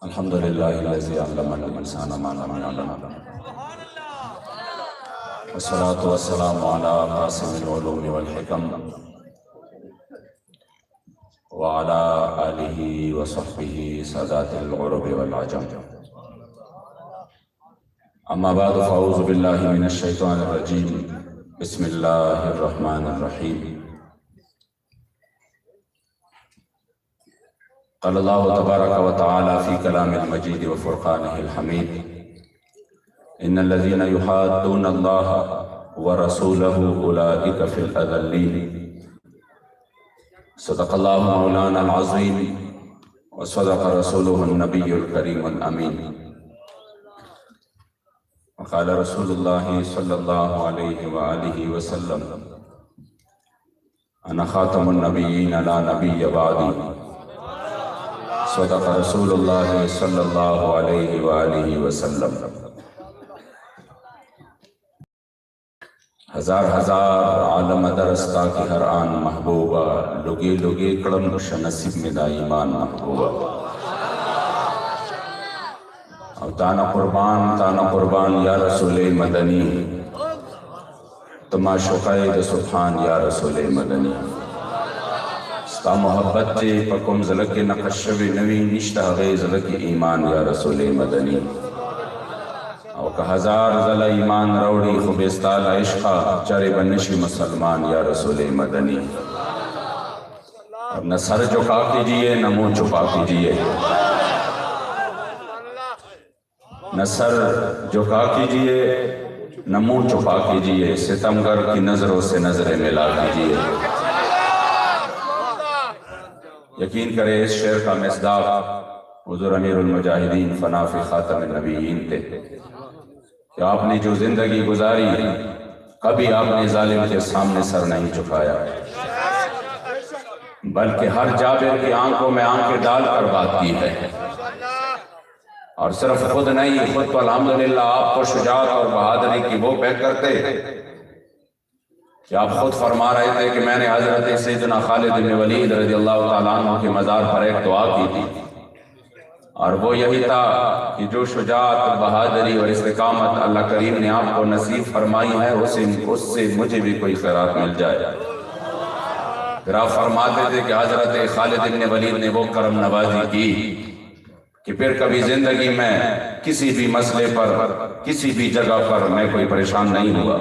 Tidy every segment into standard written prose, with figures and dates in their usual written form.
الحمد لله الذي علم الإنسان ما لم يعلم، والصلاة والسلام على قاسم العلوم والحكم وعلى آله وصحبه سادات الغرب والعجم. أما بعد فأعوذ بالله من الشيطان الرجيم. بسم الله الرحمن الرحيم. قال الله تبارك وتعالى في كلام المجيد وفرقانه الحميد: إن الذين يحادون الله ورسوله أولئك في الأذلين. صدق الله مولانا العظيم وصدق رسوله النبي الكريم الأمين. وقال رسول الله صلى الله عليه وآله وسلم: أنا خاتم النبيين لا نبي بعدي. صدق رسول اللہ صلی اللہ علیہ وآلہ وسلم. ہزار عالم درستا کی ہر آن محبوبہ، لگے لگے کڑم شنصیب میں دا ایمان محبوبہ. اور تانا قربان یا رسول مدنی، تما شقائد سبحان یا رسول مدنی. ستا محبت چے پکم زلک نقشب نوی نشتہ غی زلک ایمان یا رسول مدنی. او کہ ہزار زل ایمان روڑی خوبستال عشقہ چرے بنشی مسلمان یا رسول مدنی. اب نہ سر جھکا کیجئے نہ منہ چھپا کیجئے، نہ سر جھکا کیجئے نہ منہ چھپا کیجئے، ستمگر کی نظروں سے نظریں ملا کیجئے. یقین کرے اس شعر کا مصداق حضور امیر المجاہدین فنا فی خاتم النبیین تھے کہ آپ نے جو زندگی گزاری کبھی آپ نے ظالم کے سامنے سر نہیں جھکایا، بلکہ ہر جابر کی آنکھوں میں آنکھیں ڈال کر بات کی ہے. اور صرف خود نہیں، خود تو الحمدللہ آپ کو شجاعت اور بہادری کی وہ پہ کرتے کہ آپ خود فرما رہے تھے کہ میں نے حضرت سیدنا خالد بن ولید رضی اللہ تعالیٰ عنہ کے مزار پر ایک دعا کی تھی، اور وہ یہی تھا کہ جو شجاعت، بہادری اور استقامت اللہ کریم نے آپ کو نصیب فرمائی ہے اس سے مجھے بھی کوئی خیرات مل جائے. پھر آپ فرماتے تھے کہ حضرت خالد بن ولید نے وہ کرم نوازی کی کہ پھر کبھی زندگی میں کسی بھی مسئلے پر، کسی بھی جگہ پر میں کوئی پریشان نہیں ہوا،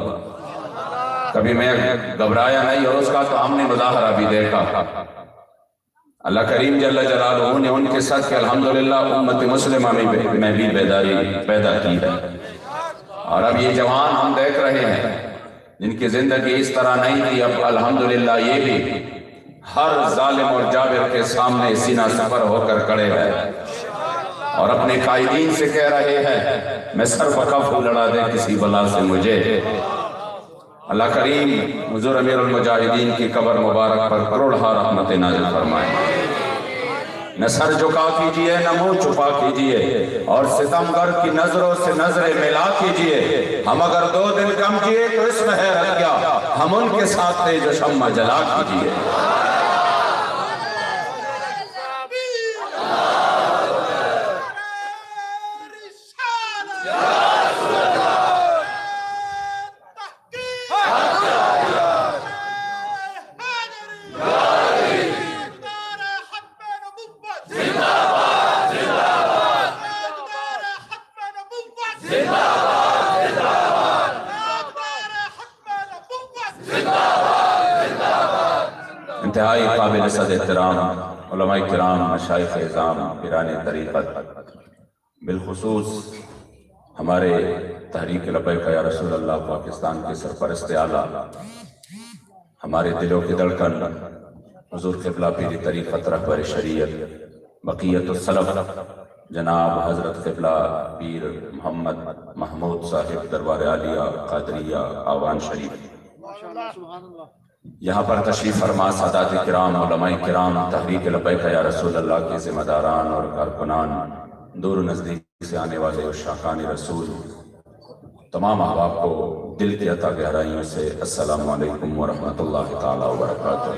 کبھی میں گھبرایا نہیں، اور اس کا تو ہم نے مظاہرہ بھی دیکھا. اللہ کریم جل جلالہ نے ان کے ساتھ کہ الحمدللہ امت مسلمہ میں بھی بیداری پیدا کی ہے. اور اب یہ جوان ہم دیکھ رہے ہیں جن کی زندگی اس طرح نہیں تھی، اب الحمدللہ یہ بھی ہر ظالم اور جابر کے سامنے سینہ سفر ہو کر کھڑے ہیں اور اپنے قائدین سے کہہ رہے ہیں میں سر بکف لڑا دے کسی بلا سے مجھے. اللہ کریم حضور امیر المجاہدین کی قبر مبارک پر کروڑہا رحمت نازل فرمائے. نہ سر جھکا کیجئے نہ منہ چھپا کیجئے، اور ستمگر کی نظروں سے نظریں ملا کیجئے. ہم اگر 2 دن کم کیے تو اس میں حیرت کیا، ہم ان کے ساتھ تھے جو شمع جلا کیجئے. انتہائی قابل صد احترام علماء کرام، مشائخ اعظام، پیران طریقت، بالخصوص ہمارے تحریک لبیک یا رسول اللہ پاکستان کے سرپرست اعلیٰ، ہمارے دلوں کی دھڑکن حضور قبلہ پیر طریقت رہبر شریعت بقیت السلف جناب حضرت قبلہ پیر محمد محمود صاحب دربار عالیہ قادریہ آوان شریف، یہاں پر تشریف فرما سادات کرام، علماء کرام، تحریک لبیک یا رسول اللہ کے ذمہ داران اور کارکنان، دور و نزدیک سے آنے والے عشاقان رسول، تمام احباب کو دل کی عطا گہرائیوں سے السلام علیکم ورحمۃ اللہ تعالی وبرکاتہ.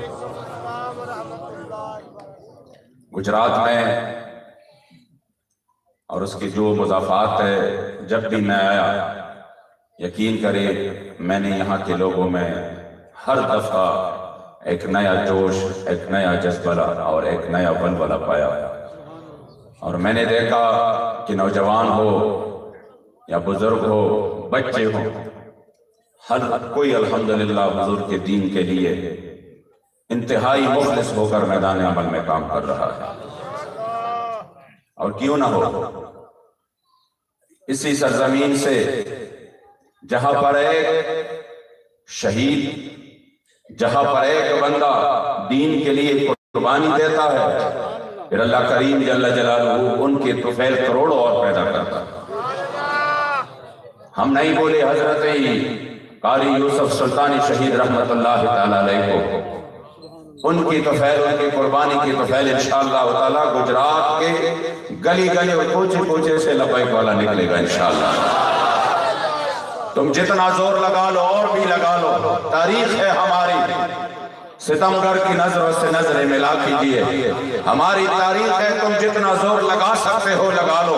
گجرات میں اور اس کی جو مضافات ہے، جب بھی میں آیا یقین کرے میں نے یہاں کے لوگوں میں ہر دفعہ ایک نیا جوش، ایک نیا جذبہ اور ایک نیا ولولہ پایا۔ اور میں نے دیکھا کہ نوجوان ہو یا بزرگ ہو، بچے ہو، ہر کوئی الحمدللہ حضور کے دین کے لیے انتہائی مخلص ہو کر میدان عمل میں کام کر رہا ہے۔ اور کیوں نہ ہو، اسی سرزمین سے جہاں پر ایک شہید، جہاں پر ایک بندہ دین کے لیے قربانی دیتا ہے، پھر اللہ کریم جل جلالہ ان کے طفیل کروڑوں اور پیدا کرتا ہے۔ ہم نہیں بولے حضرت قاری یوسف سلطانی شہید رحمت اللہ تعالیٰ علیہ کو، ان کی طفیل، ان کی قربانی کی طفیل انشاءاللہ تعالیٰ گجرات کے گلی گلی اور کوچے کوچے سے لبیک والا نکلے گا انشاءاللہ۔ تم جتنا زور لگا لو اور بھی لگا لو، تاریخ ہے ہماری، ستمگر کی نظروں سے نظریں ملا کیجئے، ہماری تاریخ ہے، تم جتنا زور لگا سکتے ہو لگا لو۔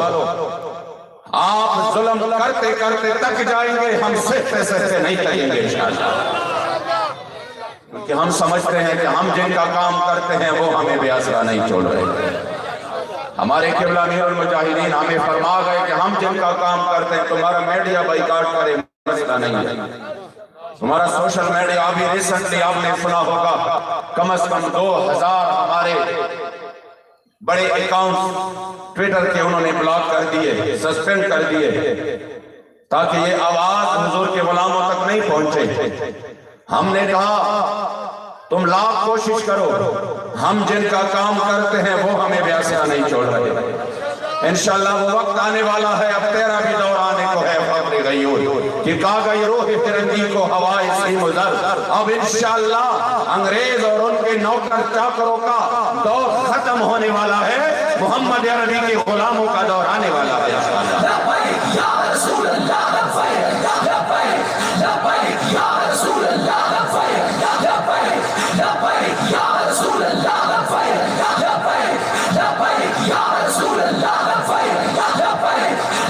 آپ ظلم کرتے کرتے تک جائیں گے، ہم سہتے سہتے نہیں کہیں گے انشاءاللہ، کیونکہ ہم سمجھتے ہیں کہ ہم جن کا کام کرتے ہیں وہ ہمیں بے آسرا نہیں چھوڑ رہے۔ ہمارے قبلہ امیر المجاہدین ہمیں فرما گئے کہ ہم جن کا کام کرتے ہیں، تمہارا میڈیا بائیکاٹ کرے مسئلہ نہیں ہے، تمہارا سوشل میڈیا، ابھی ریسنٹلی آپ نے سنا ہوگا کم از کم 2000 ہمارے بڑے اکاؤنٹ ٹویٹر کے انہوں نے بلاک کر دیے، سسپینڈ کر دیے، تاکہ یہ آواز حضور کے غلاموں تک نہیں پہنچے۔ ہم نے کہا تم لاکھ کوشش کرو، ہم جن کا کام کرتے ہیں وہ ہمیں بے آسرا نہیں چھوڑ رہے۔ انشاءاللہ وہ وقت آنے والا ہے، اب تیرا بھی دور آنے کو ہے فخر غیور، کہ کہا گئی روح فرنگی کو ہوائے سیم و زر۔ اب انشاءاللہ انگریز اور ان کے نوکر چاکروں کا دور ختم ہونے والا ہے، محمد عربی کے غلاموں کا دور آنے والا ہے انشاءاللہ۔ لبیک یا رسول اللہ، لبیک لبیک یا رسول اللہ، لبیک لبیک یا رسول اللہ، لبیک لبیک یا رسول اللہ، لبیک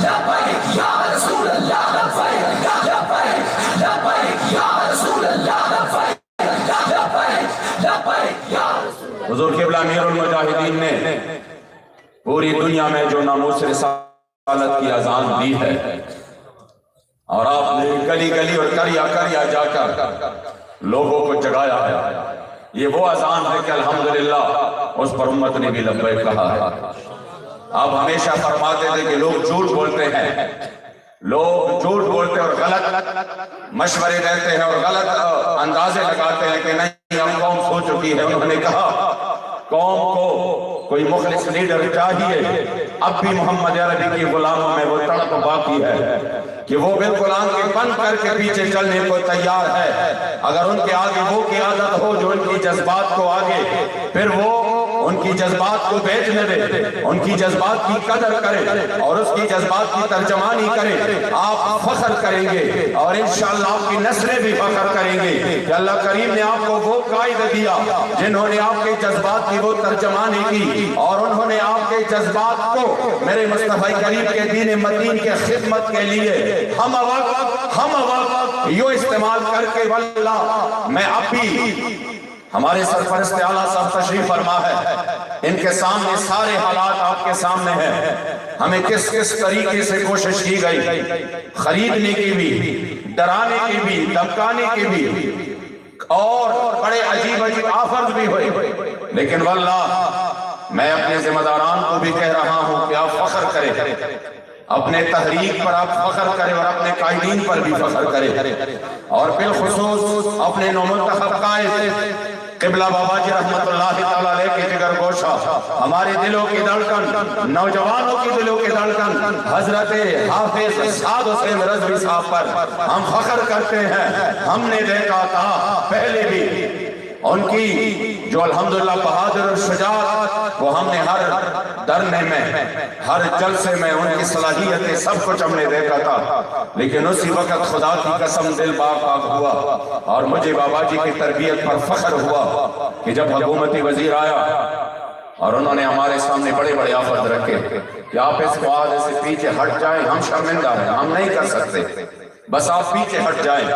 لبیک یا رسول اللہ، لبیک لبیک یا رسول اللہ، لبیک یا رسول۔ حضور قبلہ امیر المجاہدین نے پوری دنیا میں جو ناموس رسالت کی اذان دی ہے، اور آپ نے گلی گلی اور کریا کریا جا کر لوگوں کو جگایا ہے، یہ وہ اذان ہے کہ الحمدللہ اس پر امت نے بھی لبیک کہا ہے۔ آپ ہمیشہ فرماتے تھے کہ لوگ جھوٹ بولتے ہیں، لوگ جھوٹ بولتے اور غلط مشورے دیتے ہیں اور غلط اندازے لگاتے ہیں کہ نہیں اب قوم سو چکی ہے۔ انہوں نے کہا قوم کو کوئی مخلص لیڈر چاہیے، اب بھی محمد عربی کی غلاموں میں وہ تڑپ باقی ہے کہ وہ بالکل آنکھیں بند کر کے پیچھے چلنے کو تیار ہے۔ اگر ان کے آگے وہ قیادت ہو جو ان کی جذبات کو آگے، پھر وہ ان کی جذبات کو بیچنے دے، ان کی جذبات کی قدر کرے اور اس کی جذبات کی ترجمانی کرے، آپ فخر کریں گے اور انشاءاللہ آپ کی نسلیں بھی فخر کریں گے کہ اللہ کریم نے آپ کو وہ قائد دیا جنہوں نے آپ کے جذبات کی وہ ترجمانی کی، اور انہوں نے آپ کے جذبات کو میرے مصطفی کریم کے دین متین کے خدمت کے لیے ہم وقت یوں استعمال کر کے واللہ میں اب بھی، ہمارے سرپرست اعلیٰ صاحب تشریف فرما ہے، ان کے سامنے سارے حالات آپ کے سامنے ہیں، ہمیں کس کس طریقے سے کوشش کی گئی، خریدنے کی بھی، ڈرانے کی بھی، دھمکانے کی بھی، اور بڑے عجیب عجیب آفرز بھی ہوئے، لیکن واللہ میں اپنے ذمہ داران کو بھی کہہ رہا ہوں کہ آپ فخر کریں، اپنے تحریک پر آپ فخر کریں اور اپنے قائدین پر بھی فخر کریں، اور بالخصوص اپنے نومنتخب قائد قبلہ بابا جی رحمت اللہ تعالیٰ علیہ کے جگر گوشہ، ہمارے دلوں کی دھڑکن، نوجوانوں کی دلوں کی دھڑکن حضرت حافظ سعد حسین رضوی صاحب پر ہم فخر کرتے ہیں۔ ہم نے دیکھا تھا پہلے بھی ان کی جو الحمدللہ بہادر اور شجاعت، وہ ہم نے ہر درنے میں، ہر جلسے میں ان کی صلاحیتیں سب کچھ ہم نے دیکھا تھا، لیکن اسی وقت خدا کی قسم دل باغ ہوا اور مجھے بابا جی کی تربیت پر فخر ہوا کہ جب حکومتی وزیر آیا اور انہوں نے ہمارے سامنے بڑے بڑے آفت رکھے کہ آپ اس معاہدے سے پیچھے ہٹ جائیں، ہم شرمندہ ہیں، ہم نہیں کر سکتے، بس آپ پیچھے ہٹ جائیں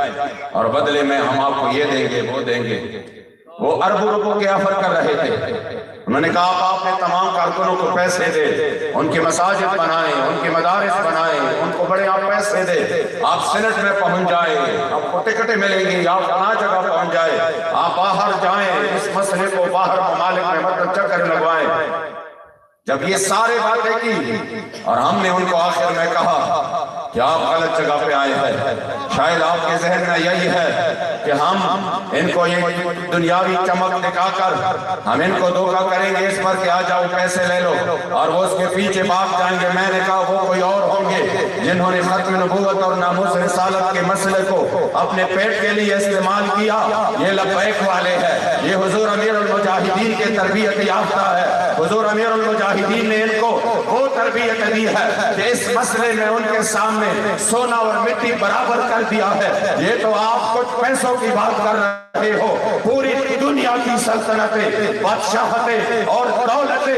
اور بدلے میں ہم آپ کو یہ دیں گے وہ دیں گے۔ وہ اربوں روپوں کے آفر کر رہے تھے۔ انہوں نے کہا آپ نے تمام کارکنوں کو پیسے دے، ان کے مساجد بنائیں، ان کے مدارس بنائیں، ان کو بڑے آپ پیسے دے، آپ سینٹ میں پہنچ جائیں، آپ کو ٹکٹیں ملیں گی، آپ فلاں جگہ پہنچ جائیں، آپ باہر جائیں، اس مسئلے کو باہر ممالک میں مطلب چکر لگوائیں۔ جب یہ سارے باتیں کی اور ہم نے ان کو آخر میں کہا کہ آپ غلط جگہ پہ آئے ہیں، شاید آپ کے ذہن میں یہی ہے کہ ہم ان کو یہ دنیاوی چمک دکھا کر ہم ان کو دھوکہ کریں گے اس پر کہ آ جاؤ پیسے لے لو اور وہ اس کے پیچھے بھاگ جائیں گے۔ میں نے کہا وہ کوئی اور ہوں گے جنہوں نے ختم نبوت اور ناموس رسالت کے مسئلے کو اپنے پیٹ کے لیے استعمال کیا۔ یہ لبیک والے ہیں، یہ حضور امیر المجاہدین کے تربیت یافتہ ہے۔ حضور امیر المجاہدین نے ان کو وہ تربیت دی ہے کہ اس مسئلے میں ان کے سامنے سونا اور مٹی برابر کر دیا ہے۔ یہ تو آپ کچھ پیسوں کی بات کر رہے ہو، پوری دنیا کی سلطنتیں، بادشاہتیں اور دولتیں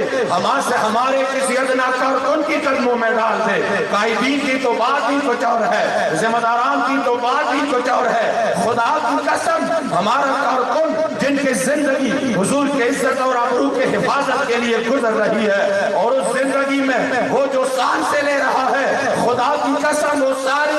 ہمارے کسی ادنا کارکن کی قدموں میں ڈال دے۔ قائدین کی تو بات ہی کچھ اور ہے، ذمہ داران کی تو بات ہی کچھ اور ہے۔ خدا کی قسم ہمارا کارکن جن کی زندگی حضور کے عزت اور آبرو کے حفاظت کے لیے گزر رہی ہے اور اس زندگی میں وہ جو سان سے لے رہا ہے، خدا کی قسم وہ ساری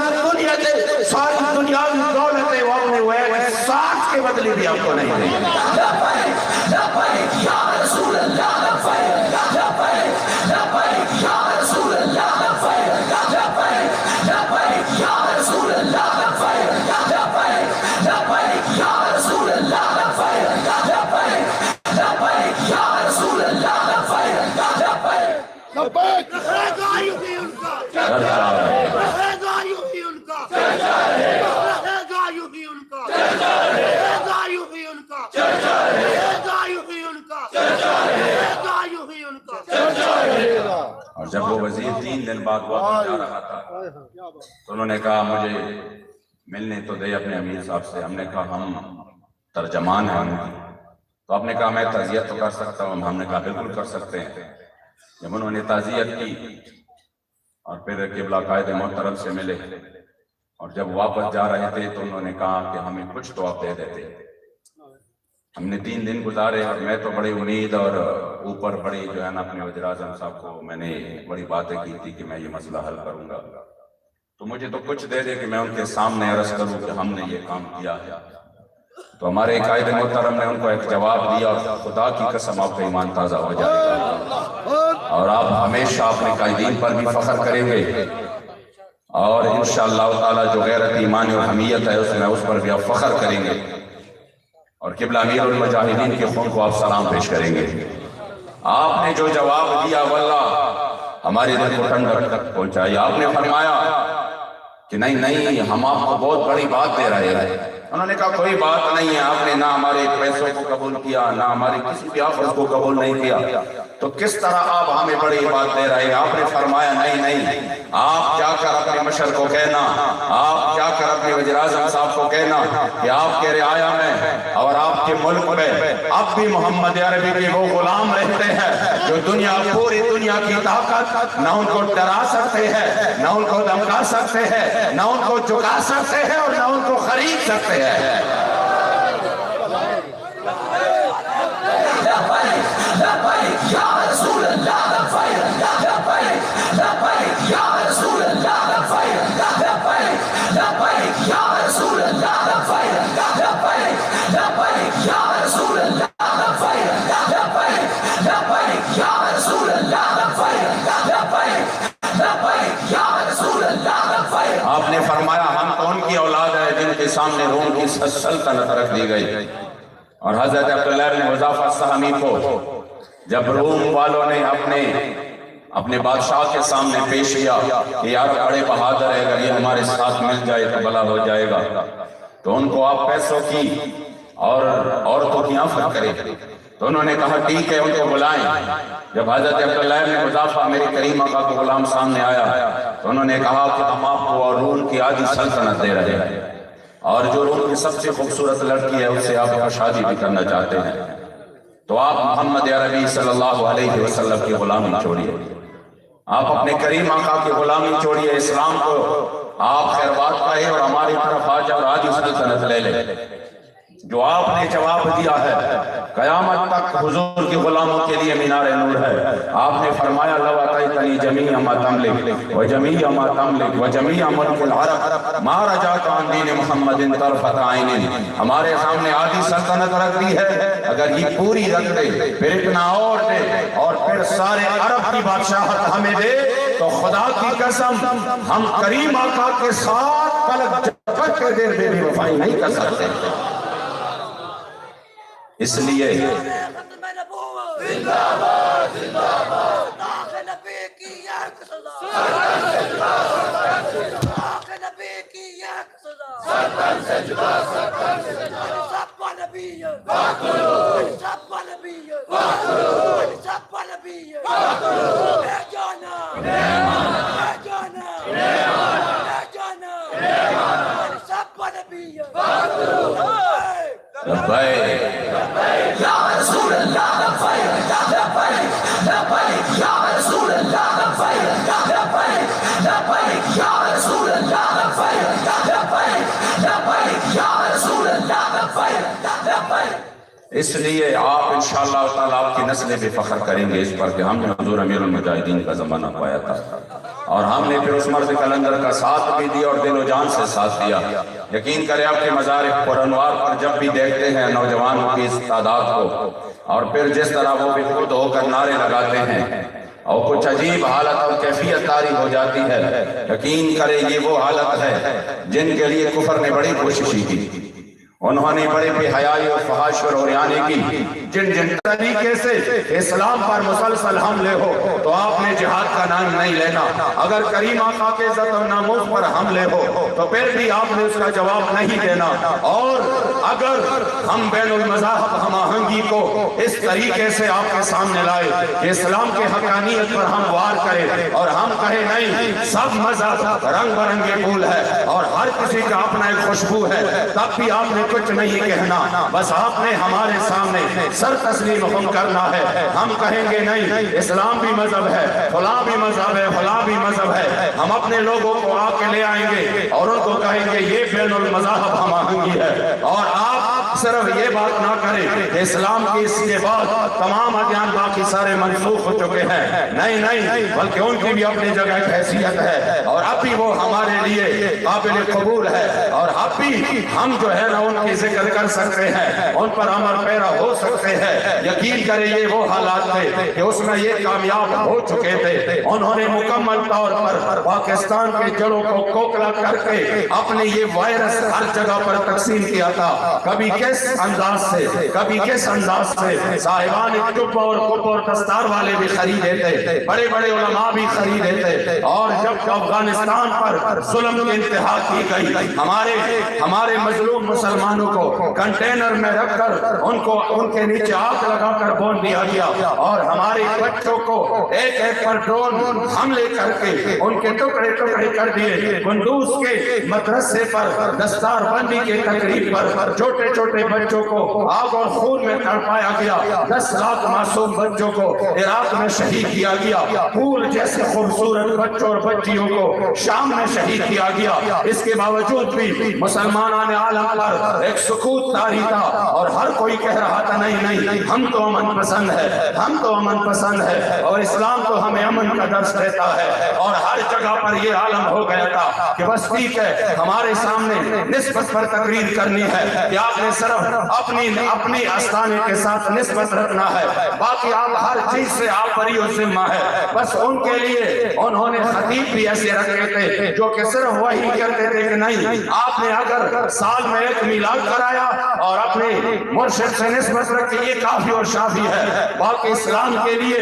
دنیاوی دولتیں وہ اپنے وہ ایک سانس کے بدلے بھی آپ کو نہیں دیں گے۔ لبیک لبیک یا رسول اللہ، لبیک لبیک لبیک یا رسول اللہ، لبیک لبیک لبیک یا رسول اللہ، لبیک لبیک لبیک یا رسول اللہ، لبیک لبیک لبیک یا رسول اللہ، لبیک لبیک لبیک رہے گا یوں ہی ان کا، رہے گا یوں ہی ان کا، رہے گا یوں ہی ان کا، رہے گا یوں ہی ان کا، رہے گا یوں ہی ان کا، رہے گا یوں ہی ان کا۔ اور جب وہ وزیر 3 دن بعد واپس جا رہا تھا تو انہوں نے کہا مجھے ملنے تو دے اپنے امیر صاحب سے۔ ہم نے کہا ہم ترجمان ہیں ان کی، تو آپ نے کہا میں تعزیت تو کر سکتا ہوں۔ ہم نے کہا بالکل کر سکتے ہیں۔ جب انہوں نے تعزیت کی اور پھر قبلہ قائد محترم سے ملے اور جب واپس جا رہے تھے تو انہوں نے کہا کہ ہمیں کچھ تو آپ دے دیتے۔ ہم نے 3 دن گزارے اور میں تو بڑی امید اور اوپر بڑی جو ہے نا اپنے وزیر اعظم صاحب کو میں نے بڑی باتیں کی تھی کہ میں یہ مسئلہ حل کروں گا، تو مجھے تو کچھ دے دے کہ میں ان کے سامنے عرض کروں کہ ہم نے یہ کام کیا ہے۔ تو ہمارے قائد محترم نے ان کو ایک جواب دیا اور خدا کی قسم آپ کا ایمان تازہ ہو جائے گا اور آپ ہمیشہ اپنے قائدین پر بھی فخر کریں گے اور انشاءاللہ تعالی جو غیرت ایمان اور حمیت ہے اس پر بھی آپ فخر کریں گے اور قبلہ امیر المجاہدین کے خون کو آپ سلام پیش کریں گے۔ آپ نے جو جواب دیا واللہ ہماری دل کو ٹھنڈک تک پہنچائی۔ آپ نے فرمایا کہ نہیں ہم آپ کو بہت بڑی بات دے رہے ہیں۔ انہوں نے کہا کوئی بات نہیں ہے، آپ نے نہ ہمارے پیسوں کو قبول کیا نہ ہماری کسی بھی آفت کو قبول نہیں کیا، تو کس طرح آپ ہمیں بڑی بات دے رہے ہیں؟ آپ نے فرمایا نہیں آپ جا کر اپنے مشر کو کہنا، آپ جا کر اپنے وزیر اعظم صاحب کو کہنا کہ آپ کے رعایا میں اور آپ کے ملک میں اب بھی محمد عربی کے وہ غلام رہتے ہیں جو پوری دنیا کی طاقت نہ ان کو ڈرا سکتے ہیں، نہ ان کو دھمکا سکتے ہیں، نہ ان کو جھکا سکتے ہیں اور نہ ان کو خرید سکتے ہیں۔ لبیک یا رسول اللہ، لبیک لبیک لبیک یا رسول اللہ، لبیک لبیک لبیک یا رسول اللہ، لبیک لبیک لبیک یا رسول اللہ، لبیک لبیک لبیک یا رسول اللہ، لبیک لبیک لبیک یا رسول اللہ، لبیک۔ آپ نے فرمایا ہم تو ان کی اولاد ہے جن کے سامنے روم کی سلطنت رکھ دی گئی، اور حضرت عبداللہ بن حذافہ السہمی کو جب روم والوں نے اپنے بادشاہ کے سامنے پیش کیا کہ یار بڑے بہادر ہے، اگر یہ ہمارے ساتھ مل جائے تو بھلا ہو جائے گا، تو ان کو آپ پیسوں کی اور عورتوں کی آفت کریں، تو انہوں نے کہا ٹھیک ہے ان کو بلائیں۔ جب حضرت عبداللہ بن حذافہ میری کریم آقا کو غلام سامنے آیا تو انہوں نے کہا کہ ہم آپ کو اور روم کی آدھی سلطنت دے رہے ہیں اور جو روم کی سب سے خوبصورت لڑکی ہے اس سے آپ کو شادی بھی کرنا چاہتے ہیں۔ تو آپ محمد عربی صلی اللہ علیہ وسلم کی غلامی چھوڑیے، آپ اپنے کریم آقا کی غلامی چھوڑیے، اسلام کو آپ خیر بات کہے اور ہماری طرف آ جاؤ، آج سلطنت لے لے۔ جو آپ نے جواب دیا ہے قیامت تک حضور کی غلاموں کے لیے مینار نور ہے۔ آپ نے فرمایا لو اتیتنی جمیع ما تملک وجمیع ما تملک وجمیع ملک العرب ما رجعت عن دین محمد طرفت عین۔ ہمارے سامنے آدھی سلطنت رکھ دی ہے، اگر یہ پوری رکھ دے پھر اتنا اور دے اور پھر سارے عرب کی بادشاہت ہمیں دے تو خدا کی قسم ہم کریم آقا کے ساتھ پلک جھپک کے دیر بے بھی وفائی نہیں کر سکتے۔ اس لیے ختم نبوت زندہ باد زندہ باد، آخ نبی کی یک صدا، آخ نبی کی یک صدا، سب نبی سب نبی سب نبی، اے جانا اے جانا اے جانا سب نبی، لبیک یا رسول اللہ لبیک لبیک لبیک یا رسول اللہ لبیک لبیک لبیک یا رسول اللہ لبیک لبیک لبیک یا رسول اللہ لبیک لبیک۔ اس لیے آپ انشاءاللہ تعالیٰ آپ کی نسلیں بھی فخر کریں گے اس پر کہ ہم نے حضور امیر المجاہدین کا زمانہ پایا تھا، اور ہم نے پھر اس مرد کلندر کا ساتھ بھی دیا اور دل و جان سے ساتھ دیا۔ یقین کریں آپ کے مزار پر انوار پر جب بھی دیکھتے ہیں نوجوانوں کی اس تعداد کو، اور پھر جس طرح وہ بھی خود ہو کر نعرے لگاتے ہیں اور کچھ عجیب حالت اور کیفیت طاری ہو جاتی ہے، یقین کریں یہ وہ حالت ہے جن کے لیے کفر نے بڑی کوششیں کی، انہوں نے بڑے بے حیائی اور فحاشی اور عریانی کی۔ جن جن طریقے سے اسلام پر مسلسل حملے ہو تو آپ نے جہاد کا نام نہیں لینا، اگر کریم آقا کے عزت و ناموس پر حملے ہو تو پھر بھی آپ نے اس کا جواب نہیں دینا، اور اگر ہم بین المذاہب ہم آہنگی کو اس طریقے سے آپ کے سامنے لائے کہ اسلام کے حقانیت پر ہم وار کریں اور ہم کہیں نہیں سب مذہب رنگ برنگے پھول ہے اور ہر کسی کا اپنا ایک خوشبو ہے، تب بھی آپ نے کچھ نہیں کہنا، بس آپ نے ہمارے سامنے سر تسلیم ہم کرنا ہے۔ ہم کہیں گے نہیں اسلام بھی مذہب ہے، فلاں بھی مذہب ہے، فلاں بھی مذہب ہے، ہم اپنے لوگوں کو آ کے لے آئیں گے اور ان کو کہیں گے یہ بین المذاہب ہم آہنگی ہے، اور آپ صرف یہ بات نہ کریں کہ اسلام کی اس کے بعد تمام ادیان باقی سارے منسوخ ہو چکے ہیں، نہیں بلکہ ان کی بھی اپنی جگہ ایک حیثیت ہے اور اب بھی وہ ہمارے لیے قابل قبول ہے، اور اب بھی ہم جو ہے نا ان کی ذکر کر سکتے ہیں، ان پر عمل پیرا ہو سکتے ہیں۔ یقین کریں یہ وہ حالات تھے کہ اس میں یہ کامیاب ہو چکے تھے، انہوں نے مکمل طور پر پاکستان کے جڑوں کو کوکلا کر کے اپنے یہ وائرس ہر جگہ پر تقسیم کیا تھا، کبھی کس انداز سے کبھی کس انداز سے، صاحبان چپ اور کپ اور دستار والے بھی خریدے تھے، بڑے بڑے علماء بھی خریدے تھے، اور جب افغانستان پر ظلم کی انتہا کی گئی، ہمارے مظلوم مسلمانوں کو کنٹینر میں رکھ کر ان کے نیچے آگ لگا کر بون دیا گیا، اور ہمارے بچوں کو ایک ایک پر ڈرون حملے کر کے ان کے ٹکڑے ٹکڑے کر دیے، قندوز کے مدرسے پر دستار بندی کے تقریب پر چھوٹے چھوٹے بچوں کو آگ اور خون میں تڑپایا گیا، 10 لاکھ معصوم بچوں کو عراق میں شہید کیا گیا، پھول جیسے خوبصورت بچوں اور بچیوں کو شام میں شہید کیا گیا، اس کے باوجود بھی مسلمانان عالم پر ایک سکوت طاری تھا، اور ہر کوئی کہہ رہا تھا نہیں ہم تو امن پسند ہے، ہم تو امن پسند ہے، اور اسلام تو ہمیں امن کا درس دیتا ہے، اور ہر جگہ پر یہ عالم ہو گیا تھا کہ بس ٹھیک ہے ہمارے سامنے نسبت پر تقریر کرنی ہے کہ آپ نے صرف اپنی آستانے کے ساتھ نسبت رکھنا ہے، باقی آپ ہر چیز سے آپ بری و ذمہ ہے۔ بس ان کے لیے انہوں نے خطیب بھی ایسے رکھے تھے جو کہ صرف وہی کہتے تھے کہ نہیں آپ نے اگر سال میں ایک میلاد کرایا اور اپنے مرشد سے نسبت رکھ کے یہ کافی اور شافی ہے، باقی اسلام کے لیے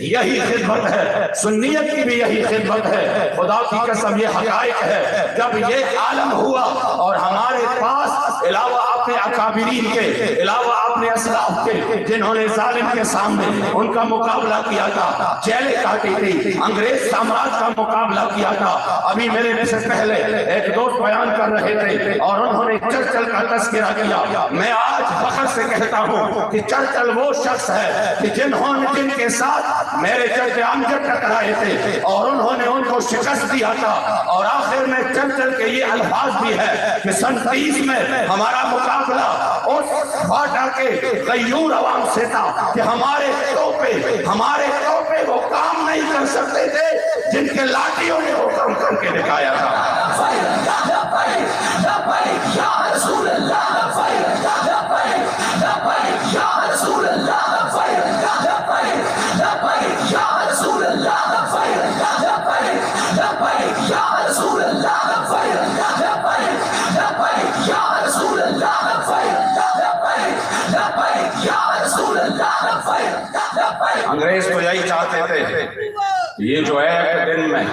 یہی خدمت ہے، سنیت کی بھی یہی خدمت ہے۔ خدا کی قسم یہ حقائق ہے، جب یہ عالم ہوا اور ہمارے پاس علاوہ اپنے اکابرین کے، علاوہ اپنے اسلاف کے جنہوں نے ظالم کے سامنے ان کا مقابلہ کیا تھا، جیلیں کاٹی تھی، انگریز سامراج کا مقابلہ کیا تھا۔ ابھی میرے سے پہلے ایک دوست بیان کر رہے تھے اور انہوں نے چرچل کا تذکرہ کیا۔ میں آج فخر سے کہتا ہوں کہ چرچل وہ شخص ہے کہ جن کے ساتھ میرے جد امجد ٹکرائے تھے اور انہوں نے ان کو شکست دیا تھا، اور آخر میں چرچل کے یہ الفاظ بھی ہے کہ سن 30 میں ہمارا مقابلہ اس فاٹا کے غیور عوام سے تھا کہ ہمارے توپے وہ کام نہیں کر سکتے تھے جن کے لاٹھیوں نے وہ کام کر کے دکھایا تھا۔ انگریز تو یہی چاہتے تھے، یہ جو ہے ایک دن میں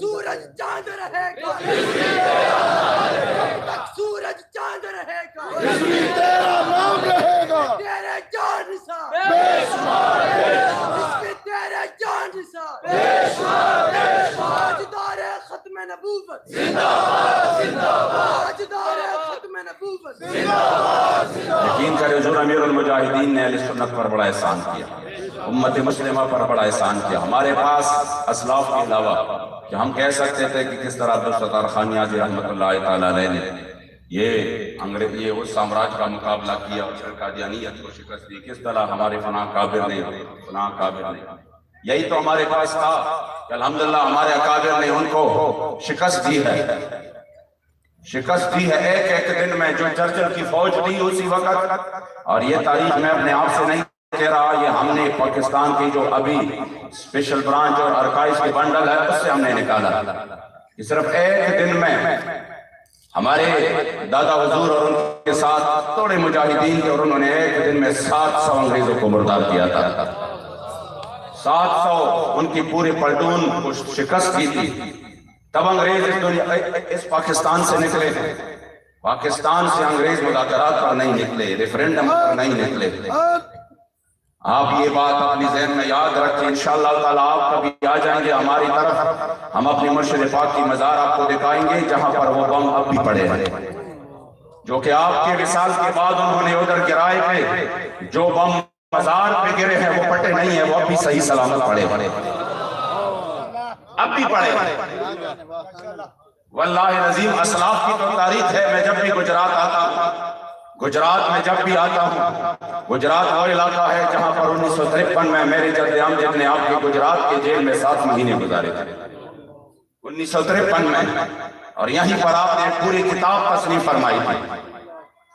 سورج چاند رہے گا، سورج چاند رہے گا، تیرا نام رہے گا، تیرے جان سا بے شمار، تیرے جان سا بے شمار، تاجدار ختم نبوت زندہ باد، تاجدار ختم نبوت زندہ باد۔ یقین کرے حضور امیر المجاہدین نے اہل سنت پر بڑا احسان کیا، امت مسلمہ پر بڑا احسان کیا۔ ہمارے پاس اسلاف کے علاوہ کہ ہم کہہ سکتے تھے کہ کس طرح عبدالستار خان نیازی رحمۃ اللہ تعالیٰ علیہ نے یہ اس سامراج کا مقابلہ کیا اور پھر قادیانیت کو شکست دی، کس طرح ہمارے فنا کابر نے یہی تو ہمارے پاس تھا کہ الحمدللہ ہمارے اکابر نے ان کو شکست دی ہے ایک ایک دن میں جو چرچل کی فوج تھی اسی وقت۔ اور یہ تاریخ میں اپنے آپ سے نہیں کہہ رہا، یہ ہم نے پاکستان کی جو ابھی اسپیشل برانچ اور ارکائز کی بنڈل ہے اس سے ہم نے نکالا کہ صرف ایک دن میں ہمارے دادا حضور اور ان کے ساتھ تھوڑے مجاہدین کے، اور انہوں نے ایک دن میں 700 انگریزوں کو مردار کیا تھا، 700 ان کی پورے پلٹون کو شکست کی تھی۔ تب انگریز اس پاکستان سے نکلے، پاکستان سے انگریز مذاکرات پر نہیں نکلے، ریفرینڈم پر نہیں نکلے۔ آپ یہ بات اپنی ذہن میں یاد رکھیں، انشاءاللہ تعالیٰ آپ کبھی آ جائیں گے ہماری طرف، ہم اپنی مرشد پاک کی مزار آپ کو دکھائیں گے جہاں پر وہ بم اب بھی پڑے ہیں، جو کہ آپ کے وصال کے بعد انہوں نے ادھر گرائے پہ جو بم مزار پہ گرے ہیں وہ پٹے نہیں ہیں، وہ اب بھی صحیح سلامت پڑے اب بھی پڑے۔ واللہ العظیم اسلاف کی تو تاریخ ہے۔ میں جب بھی گجرات آتا ہوں، گجرات میں جب بھی آتا ہوں، گجرات وہ علاقہ ہے جہاں پر 1953 میں میرے جد امجد نے آپ کے گجرات کے جیل میں 7 مہینے گزارے تھے 1953 میں، اور یہیں پر آپ نے پوری کتاب تصنیف فرمائی تھی،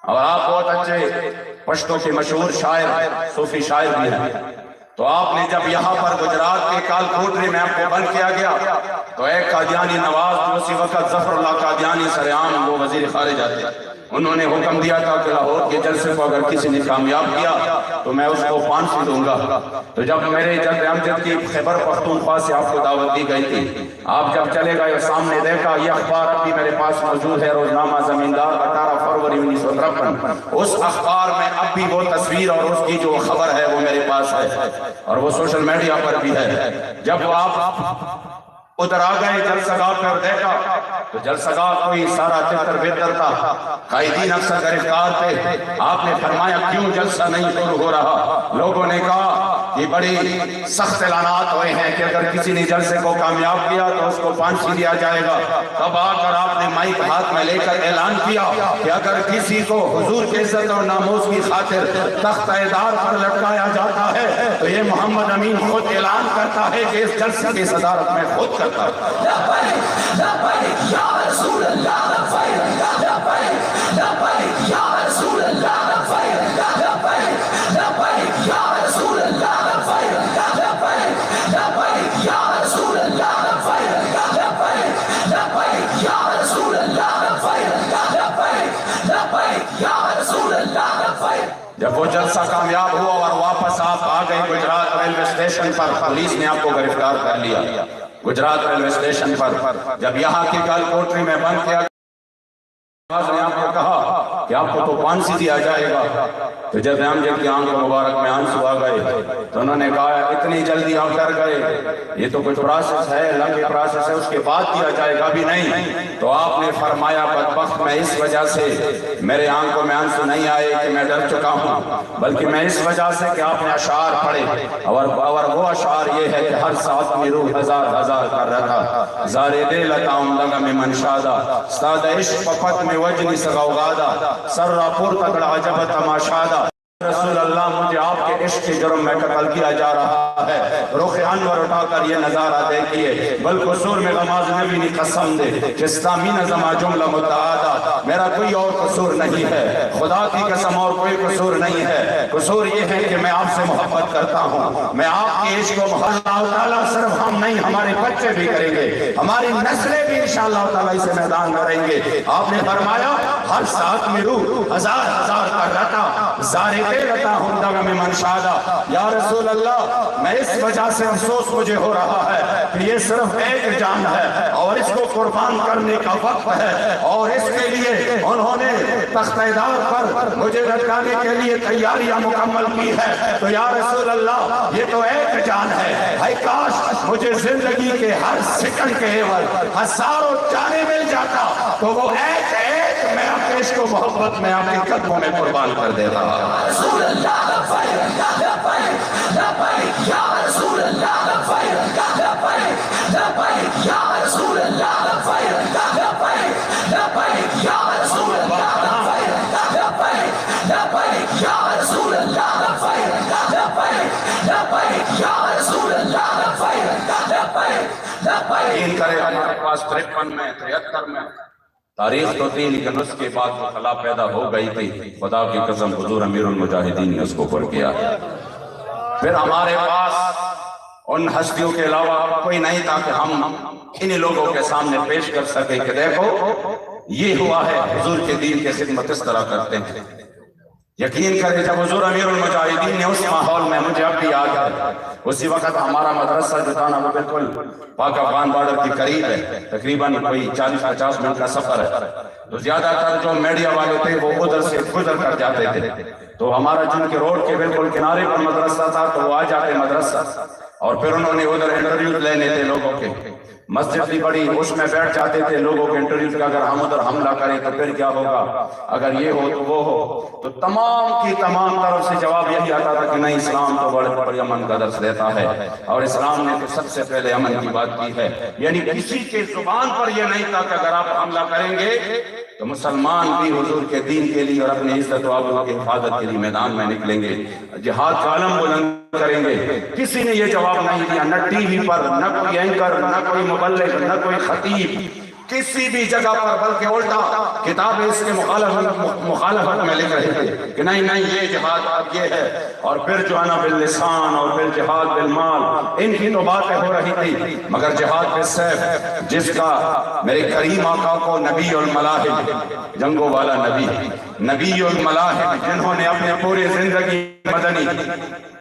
اور آپ بہت اچھے پشتو کے مشہور شاعر، صوفی شاعر بھی ہیں۔ تو آپ نے جب یہاں پر گجرات کے کال کوٹری میں آپ کو بند کیا گیا تو ایک قادیانی نواز جو اسی وقت ظفر اللہ قادیانی سرعام وہ وزیر خارجہ تھے، انہوں نے حکم دیا تھا کہ لاہور کے جلسے کو اگر کسی نے کامیاب کیا تو میں اس کو پھانسی دوں گا۔ تو جب میرے جد امجد کی خیبر پختونخوا سے آپ کو دعوت دی گئی تھی، آپ جب چلے گئے سامنے دیکھا، یہ اخبار اب بھی میرے پاس موجود ہے، روزنامہ زمیندار 18 فروری 1953۔ اس اخبار میں اب بھی وہ تصویر اور اس کی جو خبر ہے وہ میرے پاس ہے، اور وہ سوشل میڈیا پر بھی ہے۔ جب آپ ادھر آ گئے جلسہ گاہ پر دیکھا تو جلسہ گاہ کوئی سارا تتر بتر تھا، قائدین اکثر گرفتار تھے۔ آپ نے فرمایا کیوں جلسہ نہیں شروع ہو رہا؟ لوگوں نے کہا کہ بڑی سخت اعلانات ہوئے ہیں کہ اگر کسی نے جلسے کو کامیاب کیا تو اس کو پھانسی دیا جائے گا۔ تب آ کر آپ نے مائک ہاتھ میں لے کر اعلان کیا کہ اگر کسی کو حضور کے عزت اور ناموس کی خاطر تختہ دار پر لٹکایا جاتا ہے تو یہ محمد امین خود اعلان کرتا ہے کہ اس جلسے کی صدارت میں خود کرتا ہے. لبیک لبیک یا رسول اللہ لبیک لبیک لبیک یا رسول اللہ لبیک لبیک لبیک یا رسول اللہ لبیک لبیک لبیک یا رسول اللہ لبیک لبیک لبیک یا رسول اللہ لبیک لبیک لبیک یا رسول اللہ لبیک. جب وہ جلسہ کامیاب ہوا اور واپس آپ آ گئے گجرات ریلوے اسٹیشن پر، پولیس نے آپ کو گرفتار کر لیا گجرات ریلوے اسٹیشن پر. جب یہاں کی گل کوٹری میں بند کیا نے آپ کو کہا کہ آپ کو تو پھانسی دیا جائے گا، تو جب امجد کی آنکھ مبارک میں آنسو آ گئے تو انہوں نے کہا اتنی جلدی آپ ڈر گئے، یہ تو کچھ پروسیس ہے، لمبی پروسیس ہے، اس کے بعد دیا جائے گا بھی نہیں. تو آپ نے فرمایا بدبخت میں اس وجہ سے میرے آنکھوں میں آنسو نہیں آئے کہ میں ڈر چکا ہوں، بلکہ میں اس وجہ سے کہ آپ نے اشعار پڑھے، اور وہ اشعار یہ ہے کہ ہر ساتھ میں روح ہزار ہزار کر رہا زار دل اتاؤں لگا میں منشادہ استاد عشق پپت میں وجنی سگوگادہ سر را پور تکڑا عجب تماشادہ. رسول اللہ مجھے آپ کے عشق کے جرم میں قتل کیا جا رہا ہے. رخ انور اٹھا کر یہ نظارہ دیکھیے، بل قصور میں غماز نبی نے قسم دے کہ اسلامی نظمہ جملہ متعادہ میرا کوئی اور قصور نہیں ہے، خدا کی قسم اور کوئی قصور نہیں ہے. قصور یہ ہے کہ میں آپ سے محبت کرتا ہوں، میں آپ کے عشق و محبت اللہ تعالیٰ صرف ہم نہیں ہمارے بچے بھی کریں گے، ہماری نسلیں بھی انشاءاللہ تعالیٰ اسے میدان کریں گے. آپ نے فرمایا ہر ساتھ میں روح ہزار ہزار کا رتا زارے لتا ہوں دغا میں منشادہ. یا رسول اللہ میں اس وجہ سے افسوس مجھے ہو رہا ہے کہ یہ صرف ایک جان ہے اور اس کو قربان کرنے کا وقت ہے، اور اس کے لیے انہوں نے تختہ دار پر مجھے لٹکانے کے لیے تیاریاں مکمل کی ہے. تو یا رسول اللہ یہ تو ایک جان ہے، ہائے کاش مجھے زندگی کے ہر سیکنڈ کے عوض ہزاروں جانیں مل جاتا تو وہ ایک میں اپنے عشق و محبت میں آپ کے قدموں میں قربان کر دے رہا. رسول اللہ لبیک لبیک لبیک یا رسول اللہ لبیک لبیک لبیک یا رسول اللہ لبیک لبیک لبیک یا رسول اللہ لبیک لبیک لبیک یا رسول اللہ لبیک لبیک لبیک یا رسول اللہ لبیک لبیک لبیک. کرے ہمارے پاس 53 میں 73 میں تاریخ تو تھی، لیکن اس کے بعد وہ خلا پیدا ہو گئی تھی. خدا کی قسم حضور امیر المجاہدین نے اس کو پر کیا. پھر ہمارے پاس ان ہستیوں کے علاوہ کوئی نہیں تھا کہ ہم انہی لوگوں کے سامنے پیش کر سکے کہ دیکھو یہ ہوا ہے حضور کے دین کے خدمت اس طرح کرتے ہیں. یقین کرے جب حضور امیر المجاہدین نے اس ماحول میں، مجھے اب بھی یاد ہے اسی وقت ہمارا مدرسہ جو تھا نا وہ بالکل پاک افغان بارڈر کے قریب ہے، تقریباً کوئی 40-50 منٹ کا سفر ہے. تو زیادہ تر جو میڈیا والے تھے وہ ادھر سے گزر کر جاتے تھے، تو ہمارا جن کے روڈ کے بالکل کنارے پر مدرسہ تھا تو وہ آ جاتے مدرسہ، اور پھر انہوں نے ادھر انٹرویو لینے تھے لوگوں کے. مسجد بھی بڑی، اس میں بیٹھ جاتے تھے لوگوں کے انٹرویو کا، اگر ہم ادھر حملہ کریں تو پھر کیا ہوگا، اگر یہ ہو تو وہ ہو. تو تمام کی تمام طرف سے جواب یہی آتا تھا کہ نہیں، اسلام تو بڑے امن کا درس دیتا ہے، اور اسلام نے تو سب سے پہلے امن کی بات کی ہے. یعنی کسی کے زبان پر یہ نہیں تھا کہ اگر آپ حملہ کریں گے تو مسلمان بھی حضور کے دین کے لیے اور اپنی عزت و آبرو کی حفاظت کے لیے میدان میں نکلیں گے، جہاد کا علم بلند کریں گے. کسی نے یہ جواب نہیں دیا، نہ ٹی وی پر، نہ کوئی اینکر، نہ کوئی مبلغ، نہ کوئی خطیب، کسی بھی جگہ پر، بلکہ الٹا کتابیں اس کے مخالفت میں لکھ رہے تھے کہ نہیں یہ جہاد اب یہ ہے. اور پھر جو ہے نا باللسان اور پھر جہاد بالمال، ان کی تو باتیں ہو رہی تھی، مگر جہاد بالسیف جس کا میرے کریم آقا کو نبی الملاحم، جنگوں والا نبی الملاحم، جنہوں نے اپنے پوری زندگی مدنی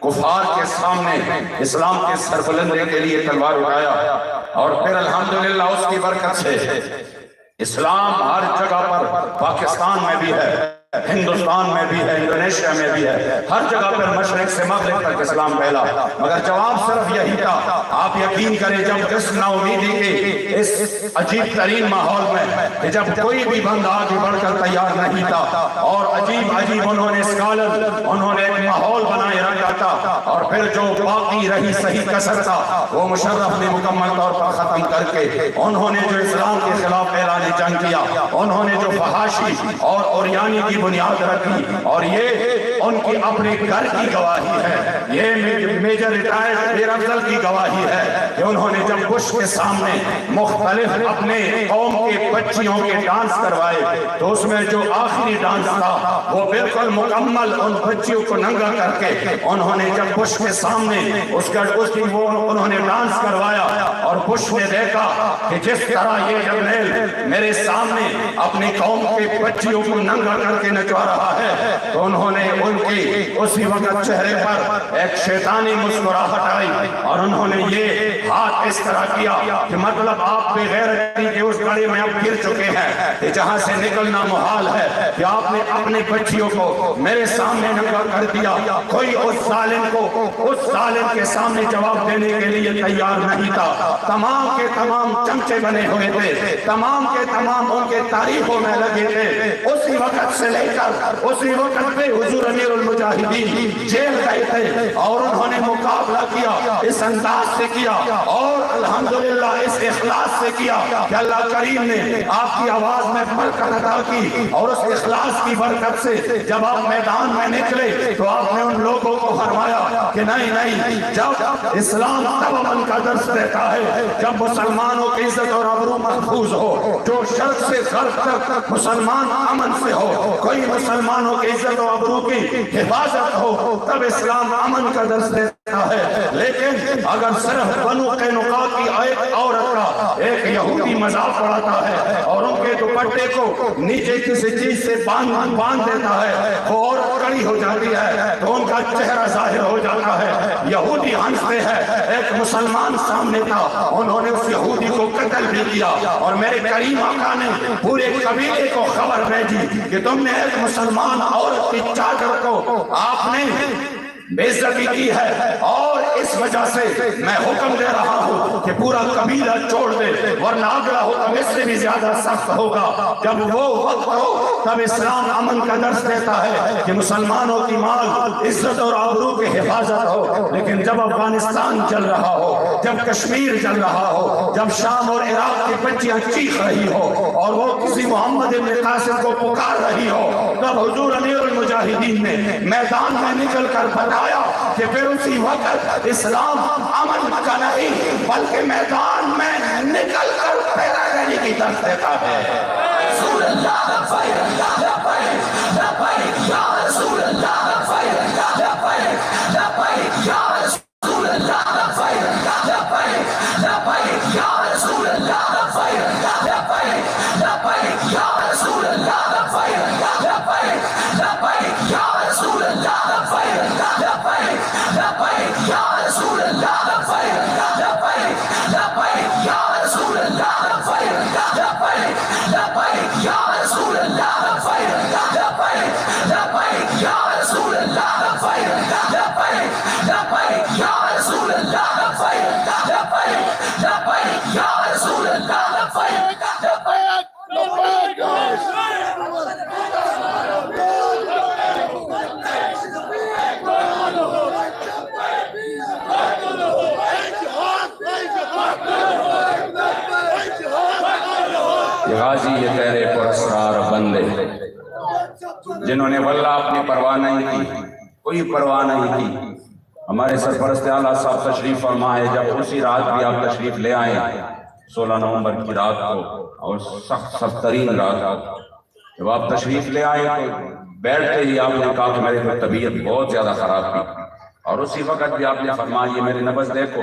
کفار کے سامنے اسلام کے سربلندی کے لیے تلوار اٹھایا، اور پھر الحمدللہ اس کی برکت سے اسلام ہر جگہ پر، پاکستان میں بھی ہے، ہندوستان میں بھی ہے، انڈونیشیا میں بھی ہے، ہر جگہ پر مشرق سے مغرب تک اسلام پھیلا. مگر جواب صرف یہی تھا. آپ یقین کریں جب اس نا امیدی کے اس عجیب ترین ماحول میں کہ جب کوئی بھی بندہ آگے بڑھ کر تیار نہیں تھا، اور عجیب انہوں نے اسکالر، انہوں نے ایک ماحول بنائے رکھا تھا، اور پھر جو باقی رہی صحیح کسر تھا وہ مشرف نے مکمل طور پر ختم کر کے انہوں نے جو اسلام کے خلاف اعلان جنگ کیا، انہوں نے جو فحاشی اور اوریانی کی بنیاد رکھی، اور یہ ان کی اپنے گھر کی گواہی ہے، یہ میجر ریٹائرڈ میر افضل کی گواہی ہے کہ انہوں نے جب بش کے سامنے مختلف اپنے قوم کے بچیوں کے ڈانس کروائے تو اس میں جو آخری ڈانس تھا وہ بالکل مکمل ان بچیوں کو ننگا کر کے انہوں نے جب بش کے سامنے اس کی وہ انہوں نے ڈانس کروایا، اور بش نے دیکھا کہ جس طرح یہ جرنیل میرے سامنے اپنی قوم کے بچیوں کو ننگا کر کے نچوا رہا ہے، تو انہوں نے ان کی اسی وقت چہرے پر ایک شیطانی مسکراہٹ آئی، اور انہوں نے یہ ہاتھ اس طرح کیا کہ مطلب آپ بے غیرتی کے اس گڑھے میں اب گر چکے ہیں کہ جہاں سے نکلنا محال ہے، کہ آپ نے اپنے بچیوں کو میرے سامنے ننگا کر دیا۔ کوئی اس ظالم کے سامنے جواب دینے کے لیے تیار نہیں تھا، تمام کے تمام چمچے بنے ہوئے تھے، تمام کے تمام ان کے تاریخوں میں لگے تھے۔ اسی وقت سے لے کر اسی وقت پہ حضور امیر المجاہدین جیل گئے تھے، اور انہوں نے مقابلہ کیا، اس انداز سے کیا، اور الحمدللہ اس اخلاص سے کیا کہ اللہ کریم نے آپ کی آواز میں برکت عطا کی، اور اس اخلاص کی برکت سے جب آپ میدان میں نکلے تو آپ نے ان لوگوں کو فرمایا کہ نہیں، جب اسلام تب امن کا درس دیتا ہے جب مسلمانوں کی عزت اور آبرو محفوظ ہو، جو شرق سے غرب تک مسلمان امن سے ہو، کوئی مسلمانوں کی عزت و آبرو کی حفاظت ہو، تب اسلام امن کا درس دیتا ہے۔ لیکن اگر صرف بنو قینقاع کی ایک عورت کا ایک یہودی مذاق اڑاتا ہے اور ان کے دوپٹے کو نیچے کسی چیز سے باندھ دیتا ہے، وہ عورت کڑی ہو جاتی ہے تو ان کا چہرہ ظاہر ہو جاتا ہے، یہودی ہنستے ہیں۔ ایک مسلمان سامنے تھا، انہوں نے اس یہودی کو قتل بھی کیا، اور میرے کریم آقا نے پورے قبیلے کو خبر بھیجی کہ تم نے ایک مسلمان عورت کی چادر کو آپ نے بے عزتی کی ہے، اور اس وجہ سے میں حکم دے رہا ہوں کہ پورا قبیلہ چھوڑ دے، ورنہ اگلا حکم اس سے بھی زیادہ سخت ہوگا۔ جب وہ وقت ہو تب اسلام امن کا درس دیتا ہے کہ مسلمانوں کی مال، عزت اور آبرو کی حفاظت ہو، لیکن جب افغانستان چل رہا ہو، جب کشمیر چل رہا ہو، جب شام اور عراق کی بچیاں چیخ رہی ہو اور وہ کسی محمد ابن قاسم کو پکار رہی ہو، تب حضور امیر المجاہدین نے میدان میں نکل کر بتایا کہ پھر اسی وقت اسلام امن کا نہیں بلکہ میدان میں نکل کر پیراگری کی طرف دیتا ہے۔ رسول اللہ لبیک لبیک لبیک یا رسول اللہ لبیک لبیک لبیک یا رسول اللہ لبیک لبیک لبیک یا رسول اللہ لبیک لبیک لبیک یا رسول اللہ لبیک لبیک لبیک یا رسول اللہ لبیک لبیک یا رسول اللہ لبیک لبیک لبیک یا رسول اللہ لبیک لبیک لبیک یا رسول اللہ لبیک لبیک لبیک یا رسول اللہ لبیک لبیک لبیک یا رسول اللہ لبیک لبیک لبیک یا رسول اللہ لبیک لبیک یہ غازی یہ تیرے پراسرار بندے جنہوں نے واللہ اپنی پرواہ نہیں کی، کوئی پرواہ نہیں کی۔ ہمارے سرپرست اعلیٰ صاحب تشریف فرما ہے، جب اسی رات بھی آپ تشریف لے آئے 16 نومبر کی رات کو، اور سخت ترین رات کو جب آپ تشریف لے آئے تو بیٹھتے ہی آپ نے کہا کہ میری طبیعت بہت زیادہ خراب تھی، اور اسی وقت بھی آپ نے فرمایا یہ میری نبض دیکھو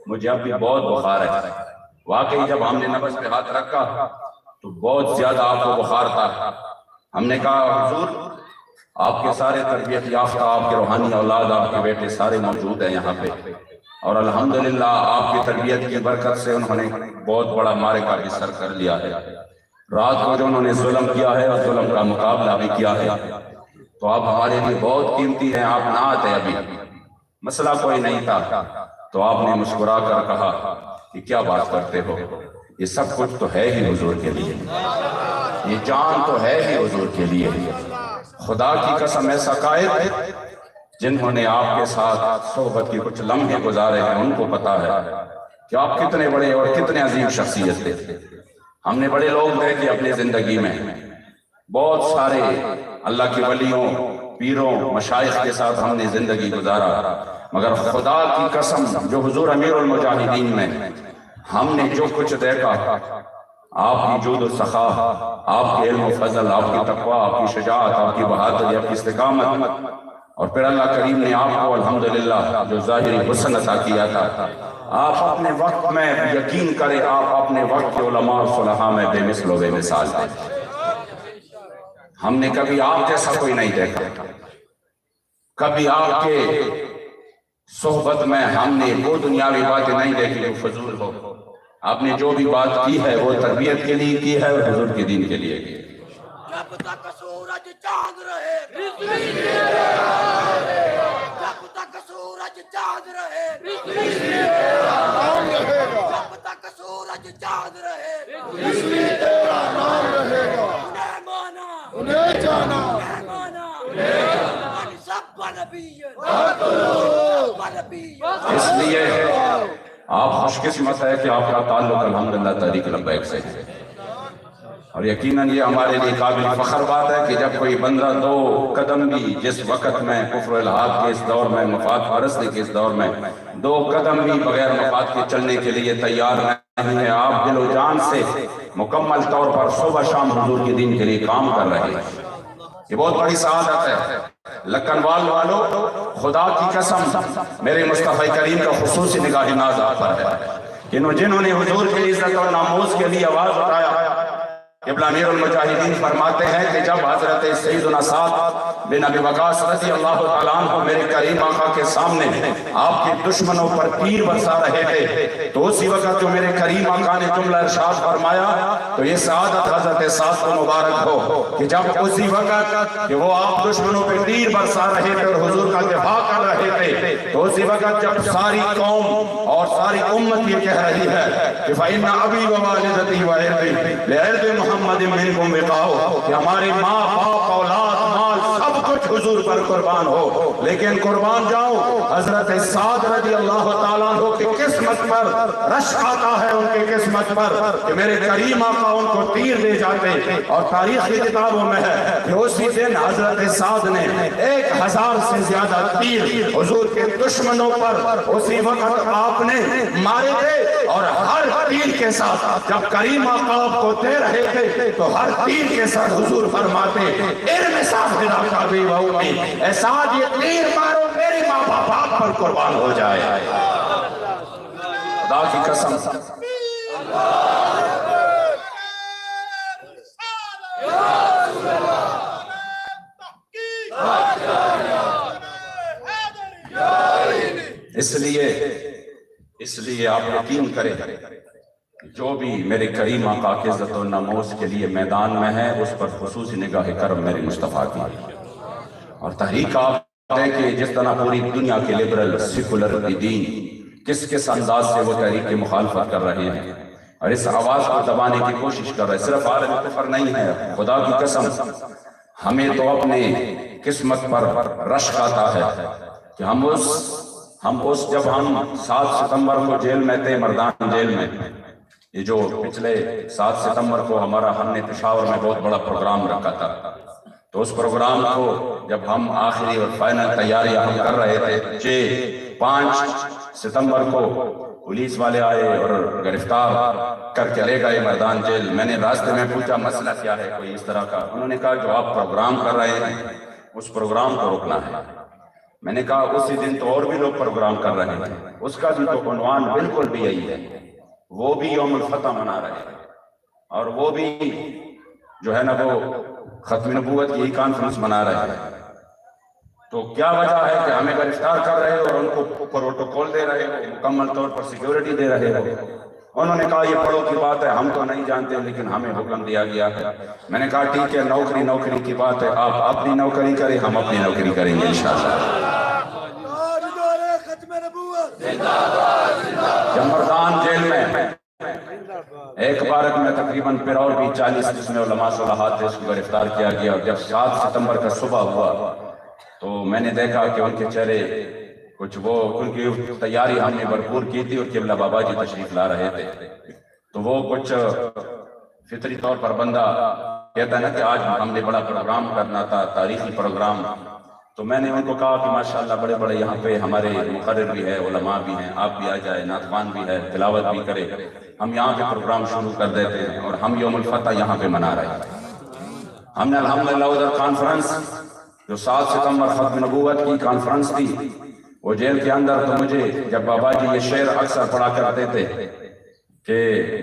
مجھے اب بھی بہت بخار ہے۔ واقعی جب ہم نے نبض پہ ہاتھ رکھا تو بہت زیادہ آپ کو بخار تھا۔ ہم نے کہا حضور آپ کے سارے تربیت یافتہ، آپ کے روحانی اولاد، آپ کے بیٹے سارے موجود ہیں یہاں پہ، اور الحمدللہ آپ کی تربیت کی برکت سے انہوں نے بہت بڑا معرکہ بھی سر کر لیا ہے۔ رات کو جو انہوں نے ظلم کیا ہے اور ظلم کا مقابلہ بھی کیا ہے، تو آپ ہمارے لیے بہت قیمتی ہیں۔ آپ نہ آتے ابھی، مسئلہ کوئی نہیں تھا، تو آپ نے مسکرا کر کہا کہ کیا بات کرتے ہو، یہ سب کچھ تو ہے ہی حضور کے لیے، یہ جان تو ہے ہی حضور کے لیے۔ خدا کی قسم ایسا قائد جنہوں نے آپ کے ساتھ صحبت کی کچھ لمحے گزارے ہیں ان کو پتا ہے کہ آپ کتنے بڑے اور کتنے عظیم شخصیت تھے۔ ہم نے بڑے لوگ دیکھے اپنی زندگی میں، بہت سارے اللہ کے ولیوں، پیروں، مشائخ کے ساتھ ہم نے زندگی گزارا، مگر خدا کی قسم جو حضور امیر المجاہدین میں ہم نے جو کچھ دیکھا، آپ کی جود و سخا، آپ کے علم و فضل، آپ کی تقوی، آپ کی شجاعت، آپ کی بہادری، آپ کی استقامت، اور پھر اللہ کریم نے آپ کو الحمدللہ جو ظاہری حسن عطا کیا تھا، آپ اپنے وقت میں یقین کریں، آپ اپنے وقت کے علماء اور صلحاء میں بے مثل و بے مثال ہیں۔ ہم نے کبھی آپ جیسا کوئی نہیں دیکھا، کبھی آپ کے صحبت میں ہم نے وہ دنیاوی باتیں نہیں دیکھی جو فضول ہو۔ آپ نے جو بھی بات کی ہے وہ تربیت کے لیے کی ہے اور حضور کے دین کے لیے کی ہے۔ جب تک سورج چاند رہے جب تک سورج چاند رہے جب تک سورج چاند رہے انہیں مانا انہیں جانا انہیں مانا ان سب نبی اس لیے آپ خوش قسمت ہے کہ آپ کا تعلق الحمدللہ تحریک لبیک سے ہے، اور یقیناً یہ ہمارے لیے قابل فخر بات ہے کہ جب کوئی بندہ دو قدم بھی جس وقت میں کفر و الحاد کے اس دور میں، مفاد پرستی کے اس دور میں دو قدم بھی بغیر مفاد کے چلنے کے لیے تیار نہیں ہے، آپ دل و جان سے مکمل طور پر صبح شام حضور کے دین کے لیے کام کر رہے ہیں، یہ بہت بڑی سعادت ہے۔ لکھنوال والو، خدا کی قسم میرے مصطفی کریم کا خصوصی نگاہ ناز آپ پر ہے، جنہوں نے حضور کی عزت اور ناموس کے لیے آواز اٹھایا۔ قبلہ امیر المجاہدین فرماتے ہیں کہ جب حضرت سیدنا سعد بن ابی وقاص رضی اللہ تعالیٰ عنہ میرے کریم آقا کے سامنے آپ کے دشمنوں پر تیر برسا رہے تھے، تو اسی وقت جو میرے کریم آقا نے جملہ ارشاد فرمایا تو یہ سعادت حضرت سعد کو مبارک ہو کہ جب اسی وقت کہ وہ آپ دشمنوں پہ تیر برسا رہے تھے اور حضور کا دفاع کر رہے تھے، تو اسی وقت جب ساری قوم اور ساری امت یہ کہہ رہی ہے کہ فَإِنَّ أَبِي وَوَالِدَتِي وَعِرْضِي لِعِرْضِ محمد منکم وقاؤ، کہ ہمارے ماں باپ اولاد مال سب کچھ حضور پر قربان ہو، لیکن قربان جاؤ حضرت سعد رضی اللہ تعالیٰ عنہ کی قسمت پر رش آتا ہے، ان کی قسمت پر کہ میرے کریم آقا ان کو تیر دے جاتے، اور تاریخ کی کتابوں میں ہے کہ اسی دن حضرت سعد نے 1000 سے زیادہ تیر حضور کے دشمنوں پر اسی وقت آپ نے مارے تھے، اور ہر تیر کے ساتھ جب کریم آقا آپ کو دے رہے تھے تو ہر تیر کے ساتھ حضور فرماتے ارم سافرہ کا بھی بہومی، اے سعد یہ تیر مارو میرے ماں باپ پر قربان ہو جائے۔ خدا کی قسم اس لیے آپ یقین کریں جو بھی میرے کریم آقا کی عزت و ناموس کے لیے میدان میں ہے اس پر خصوصی نگاہ کرم میرے مصطفیٰ کی، اور تحریک آپ ہے کہ جس طرح پوری دنیا کے لبرل سیکولر دین کس انداز سے وہ تحریک کی مخالفت کر رہے ہیں اور اس آواز کو دبانے کی کوشش کر رہے ہیں، صرف عالم کفر نہیں ہے، خدا کی قسم ہمیں تو اپنے قسمت پر رشک آتا ہے کہ ہم اس جب ہم 7 ستمبر کو جیل میں تھے، مردان جیل میں، یہ جو پچھلے 7 ستمبر کو ہم نے پشاور میں بہت بڑا پروگرام رکھا تھا، تو اس پروگرام کو جب ہم آخری اور فائنل تیاریاں ہم کر رہے تھے، 5 ستمبر کو پولیس والے آئے اور گرفتار کر کے لے گئے مردان جیل۔ میں نے راستے میں پوچھا مسئلہ کیا ہے کوئی اس طرح کا، انہوں نے کہا جو آپ پروگرام کر رہے ہیں اس پروگرام کو روکنا ہے۔ میں نے کہا اسی دن تو اور بھی لوگ پروگرام کر رہے ہیں، اس کا بھی تو عنوان بالکل بھی یہی ہے، وہ بھی یوم الفتح منا رہے ہیں، اور وہ بھی جو ہے نا وہ ختم نبوت کی کانفرنس منا رہے ہیں، تو کیا وجہ ہے کہ ہمیں گرفتار کر رہے ہو اور ان کو پروٹوکول دے رہے ہو، مکمل طور پر سیکیورٹی دے رہے ہو؟ انہوں نے کہا یہ پڑھو کی بات ہے، ہم تو نہیں جانتے لیکن ہمیں حکم دیا گیا ہے۔ میں نے کہا ٹھیک ہے، نوکری کی بات ہے، آپ اپنی نوکری کریں، ہم اپنی نوکری کریں گے انشاءاللہ۔ جب مردان جیل میں ایک بارک میں تقریباً پھر اور بھی 40 جس میں علماء صلحات تھے، اس کو گرفتار کیا گیا، اور جب 7 ستمبر کا صبح ہوا تو میں نے دیکھا کہ ان کے چہرے کچھ وہ ان کی تیاری ہم نے بھرپور کی تھی، اور قبلہ بابا جی تشریف لا رہے تھے، تو وہ کچھ فطری طور پر بندہ کہتا ہے نا کہ آج ہم نے بڑا پروگرام کرنا تھا، تاریخی پروگرام، تو میں نے ان کو کہا کہ ماشاءاللہ بڑے بڑے یہاں پہ ہمارے مقرر بھی ہے، علماء بھی ہیں، آپ بھی آ جائے، نعت خوان بھی ہے، تلاوت بھی کرے، ہم یہاں پہ پروگرام شروع کر دیتے ہیں اور ہم یوم الفتح یہاں پہ منا رہے ہیں۔ ہم نے الحمدللہ ادھر کانفرنس جو 7 ستمبر ختم نبوت کی کانفرنس تھی، وہ جیل کے اندر، تو مجھے جب بابا جی یہ شعر اکثر پڑھا کرتے تھے کہ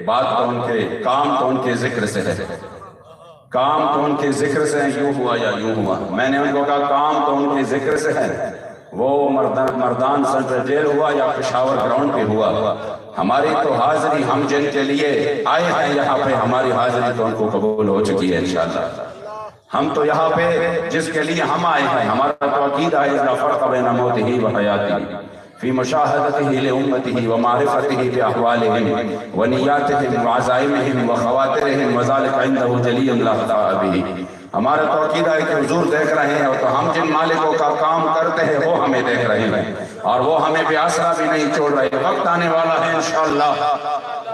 بات تو ان کے کام تو ان کے ذکر سے ہے، کام تو ان کے ذکر سے ہے، یوں ہوا یا یوں ہوا، میں نے ان کو کہا کام تو ان کے ذکر سے ہے، وہ مردان سینٹرل جیل ہوا یا پشاور گراؤنڈ پہ ہوا، ہماری تو حاضری ہم جن کے لیے آئے ہیں یہاں پہ، ہماری حاضری تو ان کو قبول ہو چکی ہے انشاءاللہ۔ ہم تو یہاں پہ جس کے لیے ہم آئے ہیں، ہمارا تو عقیدہ ہے لا فرق بین موتہ و حیاتہ فی مشاہدتہ لامتہ و معرفتہ باحوالہم و نیاتہم و عزائمہم و خواترہم وذلک عندہ جلی اللہ تعالی بہ۔ ہمارا تو عقیدہ ہے کہ حضور دیکھ رہے ہیں، اور تو ہم جن مالکوں کا کام کرتے ہیں وہ ہمیں دیکھ رہے ہیں، اور وہ ہمیں بے آسرا بھی نہیں چھوڑ رہے۔ وقت آنے والا ہے انشاءاللہ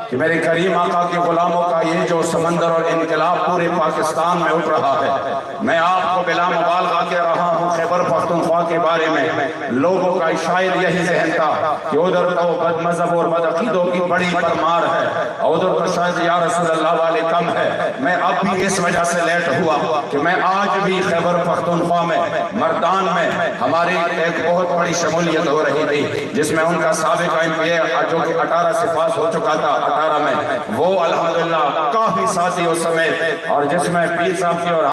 کہ میرے کریم آقا کے غلاموں کا یہ جو سمندر اور انقلاب پورے پاکستان میں اٹھ رہا ہے، میں آپ کو بلا مبالغہ کہہ رہا ہوں، خیبر پختونخوا کے بارے میں لوگوں کا شاید یہی ذہن تھا کہ ادھر تو بد مذہب اور بد عقیدوں کی بڑی پرمار ہے، اور ادھر تو شاید یا رسول اللہ والے کم ہے۔ میں اب بھی اس وجہ سے لیٹ ہوا کہ میں آج بھی خیبر پختونخوا میں مردان میں ہماری ایک بہت بڑی شمولیت ہو رہی تھی، جس میں ان کا سابق ایم جو کہ 18 سے پاس ہو چکا تھا 18 میں، وہ الحمدللہ کافی ساتھیوں سمیت، اور جس میں پیر صاحب کی اور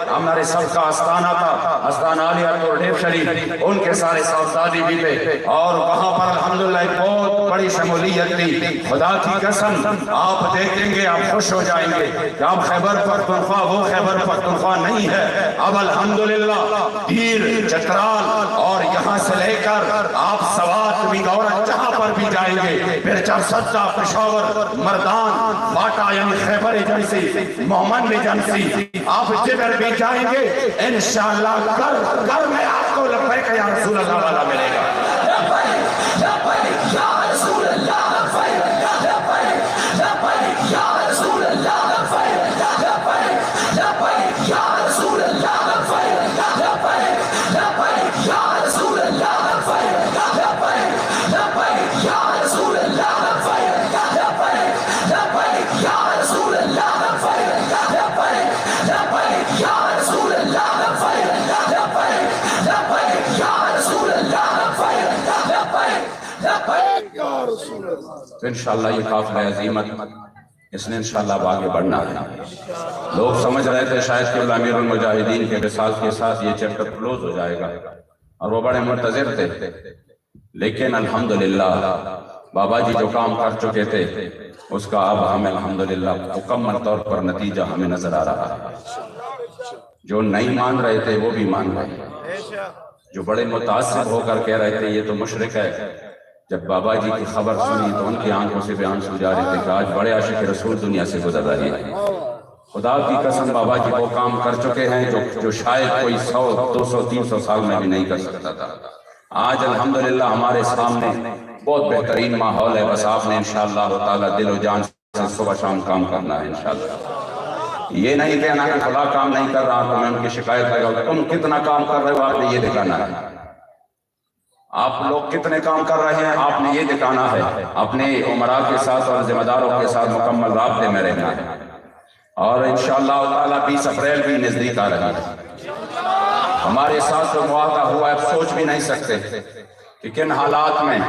ہمارے سب کا آستانہ تھا، آستانہ عالیہ اور ڈیو شریف، ان کے سارے صاحبزادی بھی تھے، اور وہاں پر الحمدللہ ایک بہت بڑی شمولیت تھی۔ خدا کی قسم آپ دیکھیں گے، آپ خوش ہو جائیں گے کہ اب خیبر پختونخوا وہ خیبر پختونخوا نہیں ہے، اب الحمدللہ پیر، چترال اور یہاں سے لے کر آپ سوات، مینگورہ جہاں پر بھی جائیں گے، پھر چرسدہ، پشاور، مردان، باٹا یعنی خیبر ایجنسی، مومن ایجنسی، آپ جدھر بھی جائیں گے انشاءاللہ کر میں آپ کو لبیک یا رسول اللہ والا ملے گا۔ لبیک لبیک یا رسول اللہ، لبیک لبیک لبیک یا رسول اللہ، لبیک لبیک لبیک یا رسول اللہ، لبیک لبیک لبیک یا رسول اللہ، لبیک لبیک لبیک یا رسول اللہ، لبیک لبیک لبیک یا رسول اللہ، لبیک لبیک لبیک یا رسول اللہ، لبیک لبیک لبیک یا رسول اللہ، لبیک لبیک لبیک یا رسول اللہ۔ تو انشاءاللہ یہ قافلہ عظیمت، اس نے انشاءاللہ اب آگے بڑھنا ہے۔ لوگ سمجھ رہے تھے شاید کہ امیر المجاہدین کے وصال کے ساتھ یہ چیپٹر کلوز ہو جائے گا، اور وہ بڑے منتظر تھے، لیکن الحمدللہ بابا جی جو کام کر چکے تھے اس کا اب ہمیں الحمدللہ مکمل طور پر نتیجہ ہمیں نظر آ رہا ہے۔ جو نہیں مان رہے تھے وہ بھی مان رہے ہیں، جو بڑے متعصب ہو کر کہہ رہے تھے یہ تو مشرک ہے، جب بابا جی کی خبر سنی تو ان کی آنکھوں سے بھی آنسو جاری تھے کہ آج بڑے عاشق رسول دنیا سے گزر رہے ہیں۔ خدا کی قسم بابا جی وہ کام کر چکے ہیں جو شاید کوئی 100 200 300 سال میں بھی نہیں کر سکتا تھا۔ آج الحمدللہ ہمارے سامنے بہت بہترین ماحول ہے، بس آپ نے انشاءاللہ تعالی دل و جان سے صبح شام کام کرنا ہے انشاءاللہ۔ یہ نہیں کہنا کہ خدا کام نہیں کر رہا تو میں ان کی شکایت لگاؤں، تم کتنا کام کر رہے ہو آپ نے یہ دکھانا ہے، آپ لوگ کتنے کام کر رہے ہیں آپ نے یہ دکھانا ہے، اپنے عمراء کے ساتھ اور ذمہ داروں کے ساتھ مکمل رابطے میں رہنا ہے، اور انشاءاللہ تعالی 20 اپریل بھی نزدیک آ رہی ہے۔ ہمارے ساتھ جو معاہدہ ہوا ہے آپ سوچ بھی نہیں سکتے کہ کن حالات میں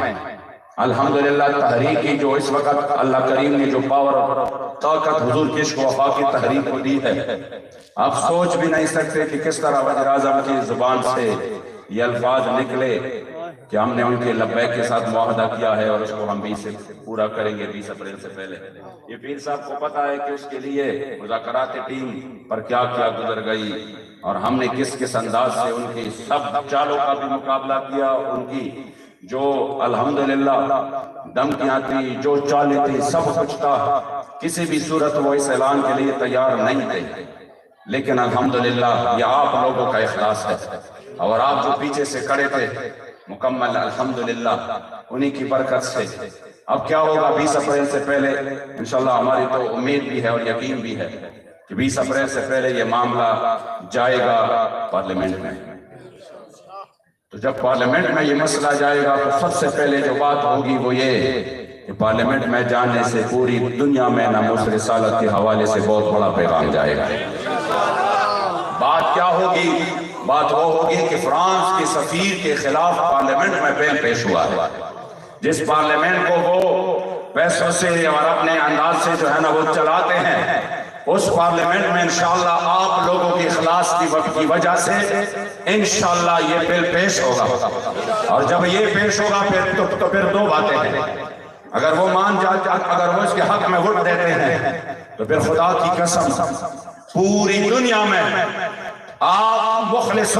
الحمدللہ تحریک کی جو اس وقت اللہ کریم نے جو پاور اور طاقت حضور کی عشق و وفا کی تحریک کو دی ہے، آپ سوچ بھی نہیں سکتے کہ کس طرح وزیر اعظم کی زبان سے یہ الفاظ نکلے کہ ہم نے ان کے لبیک کے ساتھ معاہدہ کیا ہے اور اس کو ہم 20 سے پورا کریں گے 20 اپریل سے پہلے۔ یہ پیر صاحب کو پتا ہے کہ اس کے لیے مذاکرات ٹیم پر کیا کیا گزر گئی، اور ہم نے کس انداز سے ان کی سب چالوں کا بھی مقابلہ کیا، ان کی جو الحمدللہ دھمکیاں تھی، جو چالیں تھی، سب کچھ تھا، کسی بھی صورت وہ اس اعلان کے لیے تیار نہیں تھے، لیکن الحمدللہ یہ آپ لوگوں کا اخلاص ہے، اور آپ جو پیچھے سے کھڑے تھے مکمل الحمدللہ انہی کی برکت سے اب کیا ہوگا 20 اپریل سے پہلے؟ انشاءاللہ ہماری تو امید بھی ہے اور یقین بھی ہے کہ 20 اپریل سے پہلے یہ معاملہ جائے گا پارلیمنٹ میں. تو جب پارلیمنٹ میں یہ مسئلہ جائے گا تو سب سے پہلے جو بات ہوگی وہ یہ کہ پارلیمنٹ میں جانے سے پوری دنیا میں ناموس رسالت کے حوالے سے بہت بڑا پیغام جائے گا. بات کیا ہوگی؟ بات وہ ہوگی کہ فرانس کے سفیر کے خلاف پارلیمنٹ میں بل پیش ہوا ہے. جس پارلیمنٹ کو وہ پیسوں سے اور اپنے انداز سے جو ہے نا وہ چلاتے ہیں، اس پارلیمنٹ میں انشاءاللہ آپ لوگوں کی اخلاص کی وجہ سے انشاءاللہ یہ بل پیش ہوگا. اور جب یہ پیش ہوگا تو پھر دو باتیں ہیں. اگر وہ اگر وہ اس کے حق میں ووٹ دیتے ہیں تو پھر خدا کی قسم پوری دنیا میں آپ مخلص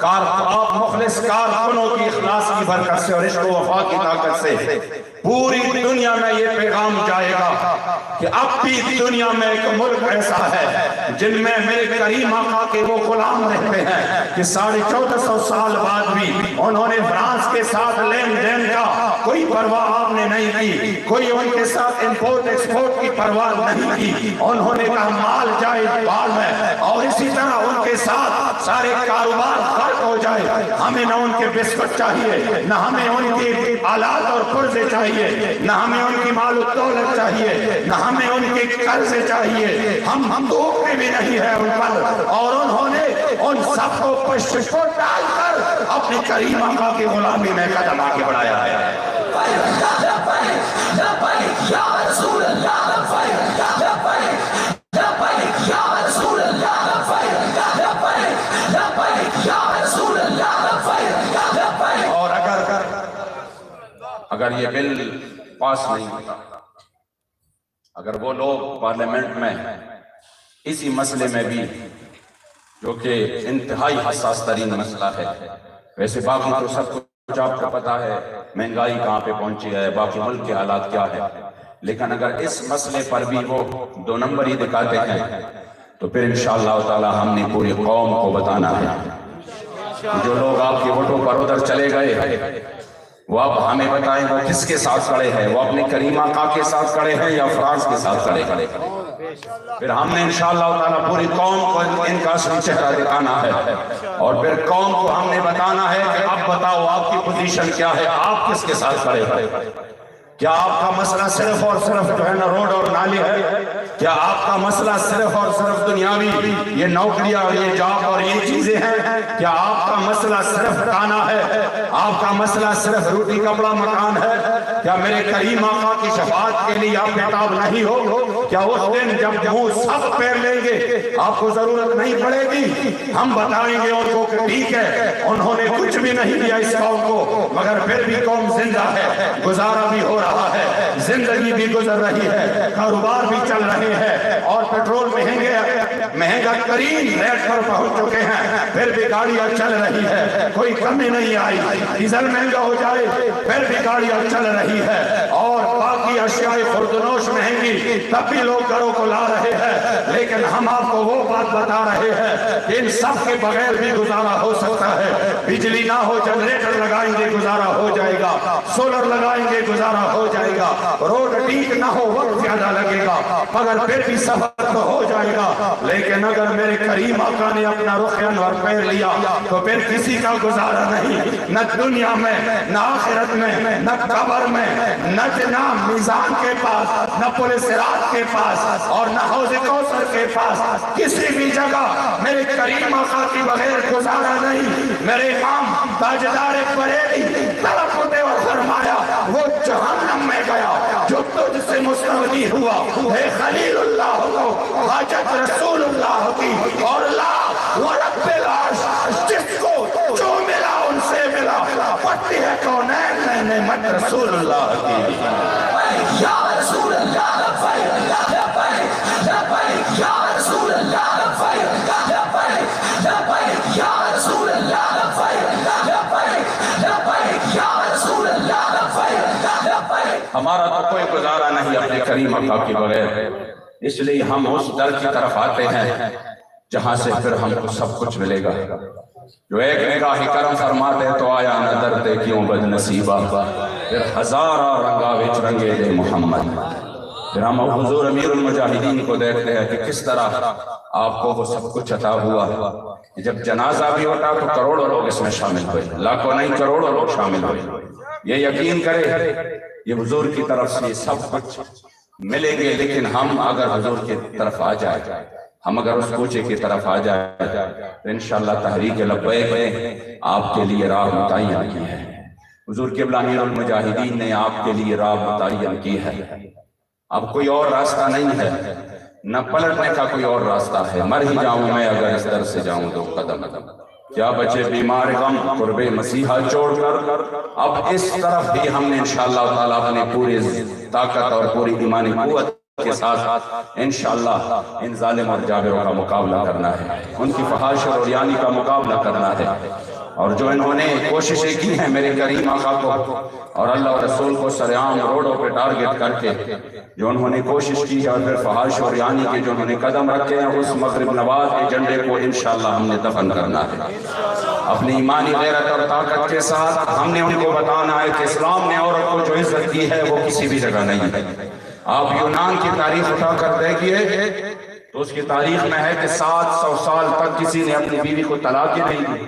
کارکنوں کی اخلاص کی برکت سے اور عشق و وفا کی طاقت سے پوری دنیا میں یہ پیغام جائے گا کہ اب بھی دنیا میں ایک ملک ایسا ہے جن میں میرے کریم آقا کے وہ غلام رہتے ہیں کہ 1450 سال بعد بھی انہوں نے فرانس کے ساتھ لین دین کا کوئی پرواہ آپ نے نہیں کی، کوئی ان کے ساتھ امپورٹ ایکسپورٹ کی پرواہ نہیں کی. انہوں نے کہا مال جائے بال میں، اور اسی طرح ان کے ساتھ سارے کاروبار غرق ہو جائے. ہمیں نہ ان کے بسکٹ چاہیے، نہ ہمیں ان کے آلات اور پرزے چاہیے، نہ ہمیں ان کی مال و دولت چاہیے، نہ ہمیں ان کے قرضے چاہیے. ہم دھوکے بھی نہیں ہے ان پر. اور انہوں نے ان سب کو پشت ڈال کر اپنے کریم آقا کی غلامی میں قدم آگے بڑھایا ہے. اور اگر یہ بل پاس نہیں ہوتا، اگر وہ لوگ پارلیمنٹ میں اسی مسئلے میں بھی جو کہ انتہائی حساس ترین مسئلہ ہے، ویسے باقی تو سب کچھ آپ کو پتا ہے، مہنگائی کہاں پہ پہنچی ہے، باقی ملک کے حالات کیا ہے، لیکن اگر اس مسئلے پر بھی وہ 2 نمبر ہی دکھاتے ہیں تو پھر انشاءاللہ تعالی ہم نے پوری قوم کو بتانا ہے. جو لوگ آپ کے ووٹوں پر ادھر چلے گئے وہ اب ہمیں بتائیں وہ کس کے ساتھ کھڑے ہیں، وہ اپنے کریم آقا کے ساتھ کھڑے ہیں یا فرانس کے ساتھ کھڑے ہیں. پھر ہم نے انشاءاللہ تعالی پوری قوم کو ان کا اصلی چہرہ دکھانا ہے، اور پھر قوم کو ہم نے بتانا ہے کہ اب بتاؤ آپ کی پوزیشن کیا ہے، آپ کس کے ساتھ کھڑے ہیں. کیا آپ کا مسئلہ صرف اور صرف جو ہے نا روڈ اور نالی ہے؟ کیا آپ کا مسئلہ صرف اور صرف دنیاوی یہ نوکریاں اور یہ جاب اور یہ چیزیں ہیں؟ کیا آپ کا مسئلہ صرف کھانا ہے؟ آپ کا مسئلہ صرف روٹی کپڑا مکان ہے؟ کیا میرے کریم آقا کی شفاعت کے لیے آپ بےتاب نہیں ہو؟ کیا اس دن جب منہ سب پیر لیں گے آپ کو ضرورت نہیں پڑے گی؟ ہم بتائیں گے ان کو کہ ٹھیک ہے انہوں نے کچھ بھی نہیں دیا اس قوم کو، مگر پھر بھی قوم زندہ ہے، گزارا بھی ہو رہا ہے، زندگی بھی گزر رہی ہے، کاروبار بھی چل رہے ہیں، اور پیٹرول مہنگا ترین ریٹ پر پہنچ چکے ہیں، پھر بھی گاڑیاں چل رہی ہے، کوئی کمی نہیں آئی. ڈیزل مہنگا ہو جائے پھر بھی گاڑیاں چل رہی ہے، اور باقی اشیاء خوردنوش مہنگی تب بھی لوگ گھروں کو لا رہے ہیں. لیکن ہم آپ کو وہ بات بتا رہے ہیں کہ ان سب کے بغیر بھی گزارا ہو سکتا ہے. بجلی نہ ہو جنریٹر لگائیں گے گزارا ہو جائے گا، سولر لگائیں گے گزارا ہو جائے گا، روڈ ٹھیک نہ ہو وقت زیادہ لگے گا مگر پھر بھی سفر تو ہو جائے گا. لیکن اگر میرے کریم آقا نے اپنا رخ انور پھیر لیا تو پھر کسی کا گزارا نہیں، نہ دنیا میں، نہ آخرت میں، نہ قبر میں، نہ جناب میزان کے پاس، نہ پل صراط کے پاس، اور نہ حوض کوثر کے پاس. کسی بھی جگہ میرے کریم آقا کی بغیر گزارا نہیں. میرے امام تاجدار بریلی طرف ہوتے اور فرمایا وہ جہنم میں گیا جو تجھ سے مستغنی ہوا ہے خلیل اللہ کو حاجت رسول اللہ کی، اور لا ورب العرش جس کو جو ملا ان سے ملا، پتی ہے کونین میں نعمت رسول اللہ کی. یا رسول اللہ لبیک لبیک لبیک یا رسول اللہ لبیک لبیک لبیک یا رسول اللہ لبیک لبیک لبیک یا رسول اللہ لبیک لبیک. ہمارا تو کوئی گزارا نہیں اپنے کریم آقا کے بغیر، اس لیے ہم اس در کی طرف آتے ہیں جہاں سے پھر ہم کو سب کچھ ملے گا. جو ایک نگاہ کرم فرماتے تو آیا نظر دے کیوں بد نصیبہ, پھر ہزارہ رنگا وچ رنگے دے محمد. پھر ہم حضور امیر المجاہدین کو دیکھتے ہیں کہ کس طرح آپ کو وہ سب کچھ عطا ہوا. جب جنازہ بھی ہوتا تو کروڑوں لوگ اس میں شامل ہوئے, لاکھوں نہیں کروڑوں لوگ شامل ہوئے. یہ یقین کرے یہ حضور کی طرف سے سب کچھ ملیں گے, لیکن ہم اگر حضور کی طرف آ جائے, ہم اگر اس کوچے کی طرف آ جائے تو انشاءاللہ تحریک لبیک نے آپ کے لیے راہ متعین کی ہے. حضور قبلہ امیر المجاہدین نے آپ کے لیے راہ متعین کی ہے. اب کوئی اور راستہ نہیں ہے, نہ پلٹنے کا کوئی اور راستہ ہے. مر ہی جاؤں میں اگر اس در سے جاؤں دو قدم, کیا بچے بیمار غم قرب مسیحا چھوڑ کر. اب اس طرف بھی ہم نے انشاءاللہ تعالیٰ اپنے پوری طاقت اور پوری ایمانی قوت کے ساتھ انشاءاللہ ان ظالم اور جابروں کا مقابلہ کرنا ہے, ان کی فحاشی اور عریانی کا مقابلہ کرنا ہے. اور جو انہوں نے کوششیں کی ہیں میرے کریم آقا کو اور اللہ اور رسول کو سرعام روڈوں پہ ٹارگٹ کر کے جو انہوں نے کوشش کی ہے, اور پھر فحاشی اور عریانی کے جو انہوں نے قدم رکھے ہیں, اس مغرب نواز ایجنڈے کو انشاءاللہ ہم نے دفن کرنا ہے. اپنی ایمانی غیرت اور طاقت کے ساتھ ہم نے ان کو بتانا ہے کہ اسلام نے عورت کو جو عزت دی ہے وہ کسی بھی جگہ نہیں ہے. آپ یونان کی تاریخ اٹھا کر دیکھیے تو اس کی تاریخ میں ہے کہ 700 سال تک کسی نے اپنی بیوی کو طلاق ہی نہیں دی.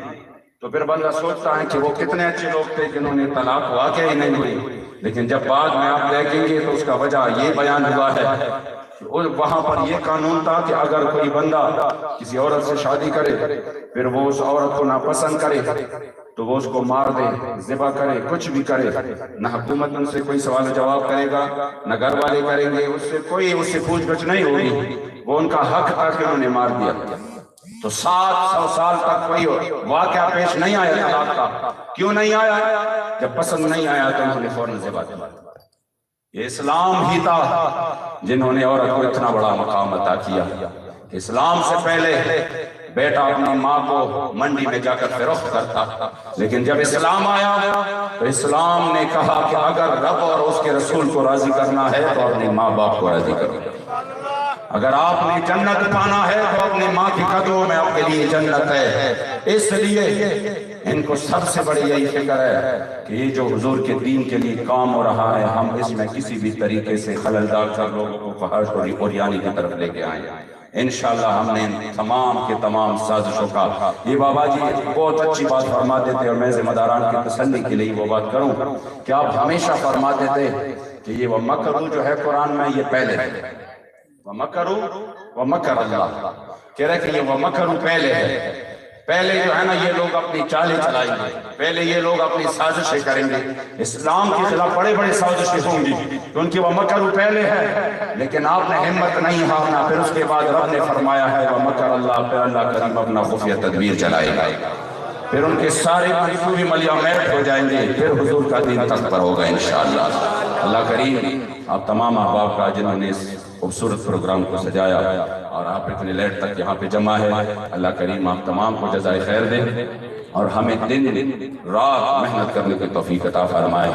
تو پھر بندہ سوچتا ہے کہ وہ کتنے اچھے لوگ تھے جنہوں نے طلاق واقع ہی نہیں ہوئی. لیکن جب بعد میں آپ دیکھیں گے تو اس کا وجہ یہ بیان ہوا ہے کہ وہاں پر یہ قانون تھا کہ اگر کوئی بندہ کسی عورت سے شادی کرے, پھر وہ اس عورت کو ناپسند کرے تو وہ اس کو مار دے, ذبح کرے, کچھ بھی کرے. نہ حکومت ان سے کوئی سوال جواب کرے گا, نہ گھر والے کریں گے, اس سے کوئی اس سے پوچھ گچھ نہیں ہوگی. وہ ان کا حق تھا کہ انہوں نے مار دیا. تو 700 سال تک کوئی واقعہ پیش نہیں آیا طلاق کا. کیوں نہیں آیا؟ جب پسند نہیں آیا تو انہوں نے فوراً ذبح کیا. یہ اسلام ہی تھا جنہوں نے عورت کو اتنا بڑا مقام عطا کیا. اسلام سے پہلے بیٹا اپنی ماں کو منڈی میں جا کر فروخت کرتا, لیکن جب اسلام آیا تو اسلام نے کہا کہ اگر رب اور اس کے رسول کو راضی کرنا ہے تو اپنے ماں باپ کو راضی کرو. اگر آپ نے جنت پانا ہے تو اپنے ماں کی قدموں میں آپ کے لیے جنت ہے. اس لیے ان کو سب سے بڑی یہی فکر ہے کہ یہ جو حضور کے دین کے لیے کام ہو رہا ہے, ہم اس میں کسی بھی طریقے سے خلل ڈال کر لوگوں کو فحش اور عریانی کی طرف لے کے آئیں. انشاءاللہ ہم نے تمام کے تمام سازشوں کا, یہ بابا جی بہت اچھی بات فرماتے تھے, اور میں ذمہ داران کی تسلی کے لیے وہ بات کروں کہ آپ ہمیشہ فرماتے تھے کہ یہ وَمَكَرُوا جو ہے قرآن میں یہ پہلے ہے, وَمَكَرُوا وَمَكَرَ اللَّهُ, کہہ رہے کہ یہ وَمَكَرُوا پہلے ہے. پہلے جو ہے نا یہ لوگ اپنی چالیں چلائیں گے, پہلے یہ لوگ اپنی سازشیں کریں گے, اسلام کے خلاف بڑے بڑے سازشیں ہوں گی, تو ان کی وَمَكَرُوا پہلے ہے. لیکن آپ نے ہمت نہیں ہارنا. پھر اس کے بعد رب نے فرمایا ہے وَمَكَرَ اللَّهُ, پھر اللہ کریم اپنا خفیہ تدبیر چلائے گا. پھر ان کے سارے منصوبے ملیامت ہو جائیں گے, پھر حضور کا دین تخت پر ہوگا انشاءاللہ. اللہ کریم آپ تمام احباب کا جنہوں نے اس خوبصورت پروگرام کو سجایا اور آپ اتنے لیٹ تک یہاں پہ جمع ہے, اللہ کریم آپ تمام کو جزائے خیر دیں اور ہمیں دن رات محنت کرنے کی توفیق عطا فرمائے.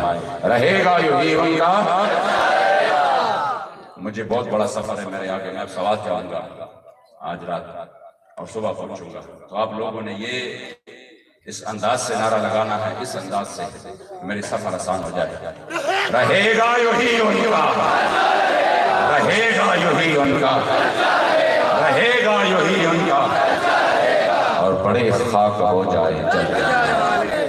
رہے گا یہی ان کا. مجھے بہت بڑا سفر ہے میرے آگے, میں اب سوات جاؤں گا آج رات اور صبح پہنچوں گا. تو آپ لوگوں نے یہ اس انداز سے نعرہ لگانا ہے, اس انداز سے میری سفر آسان ہو جائے. رہے گا یہی ان کا, رہے گا یہی ان کا, رہے گا یہی ان کا, اور بڑے خاک ہو جائے جل جائے.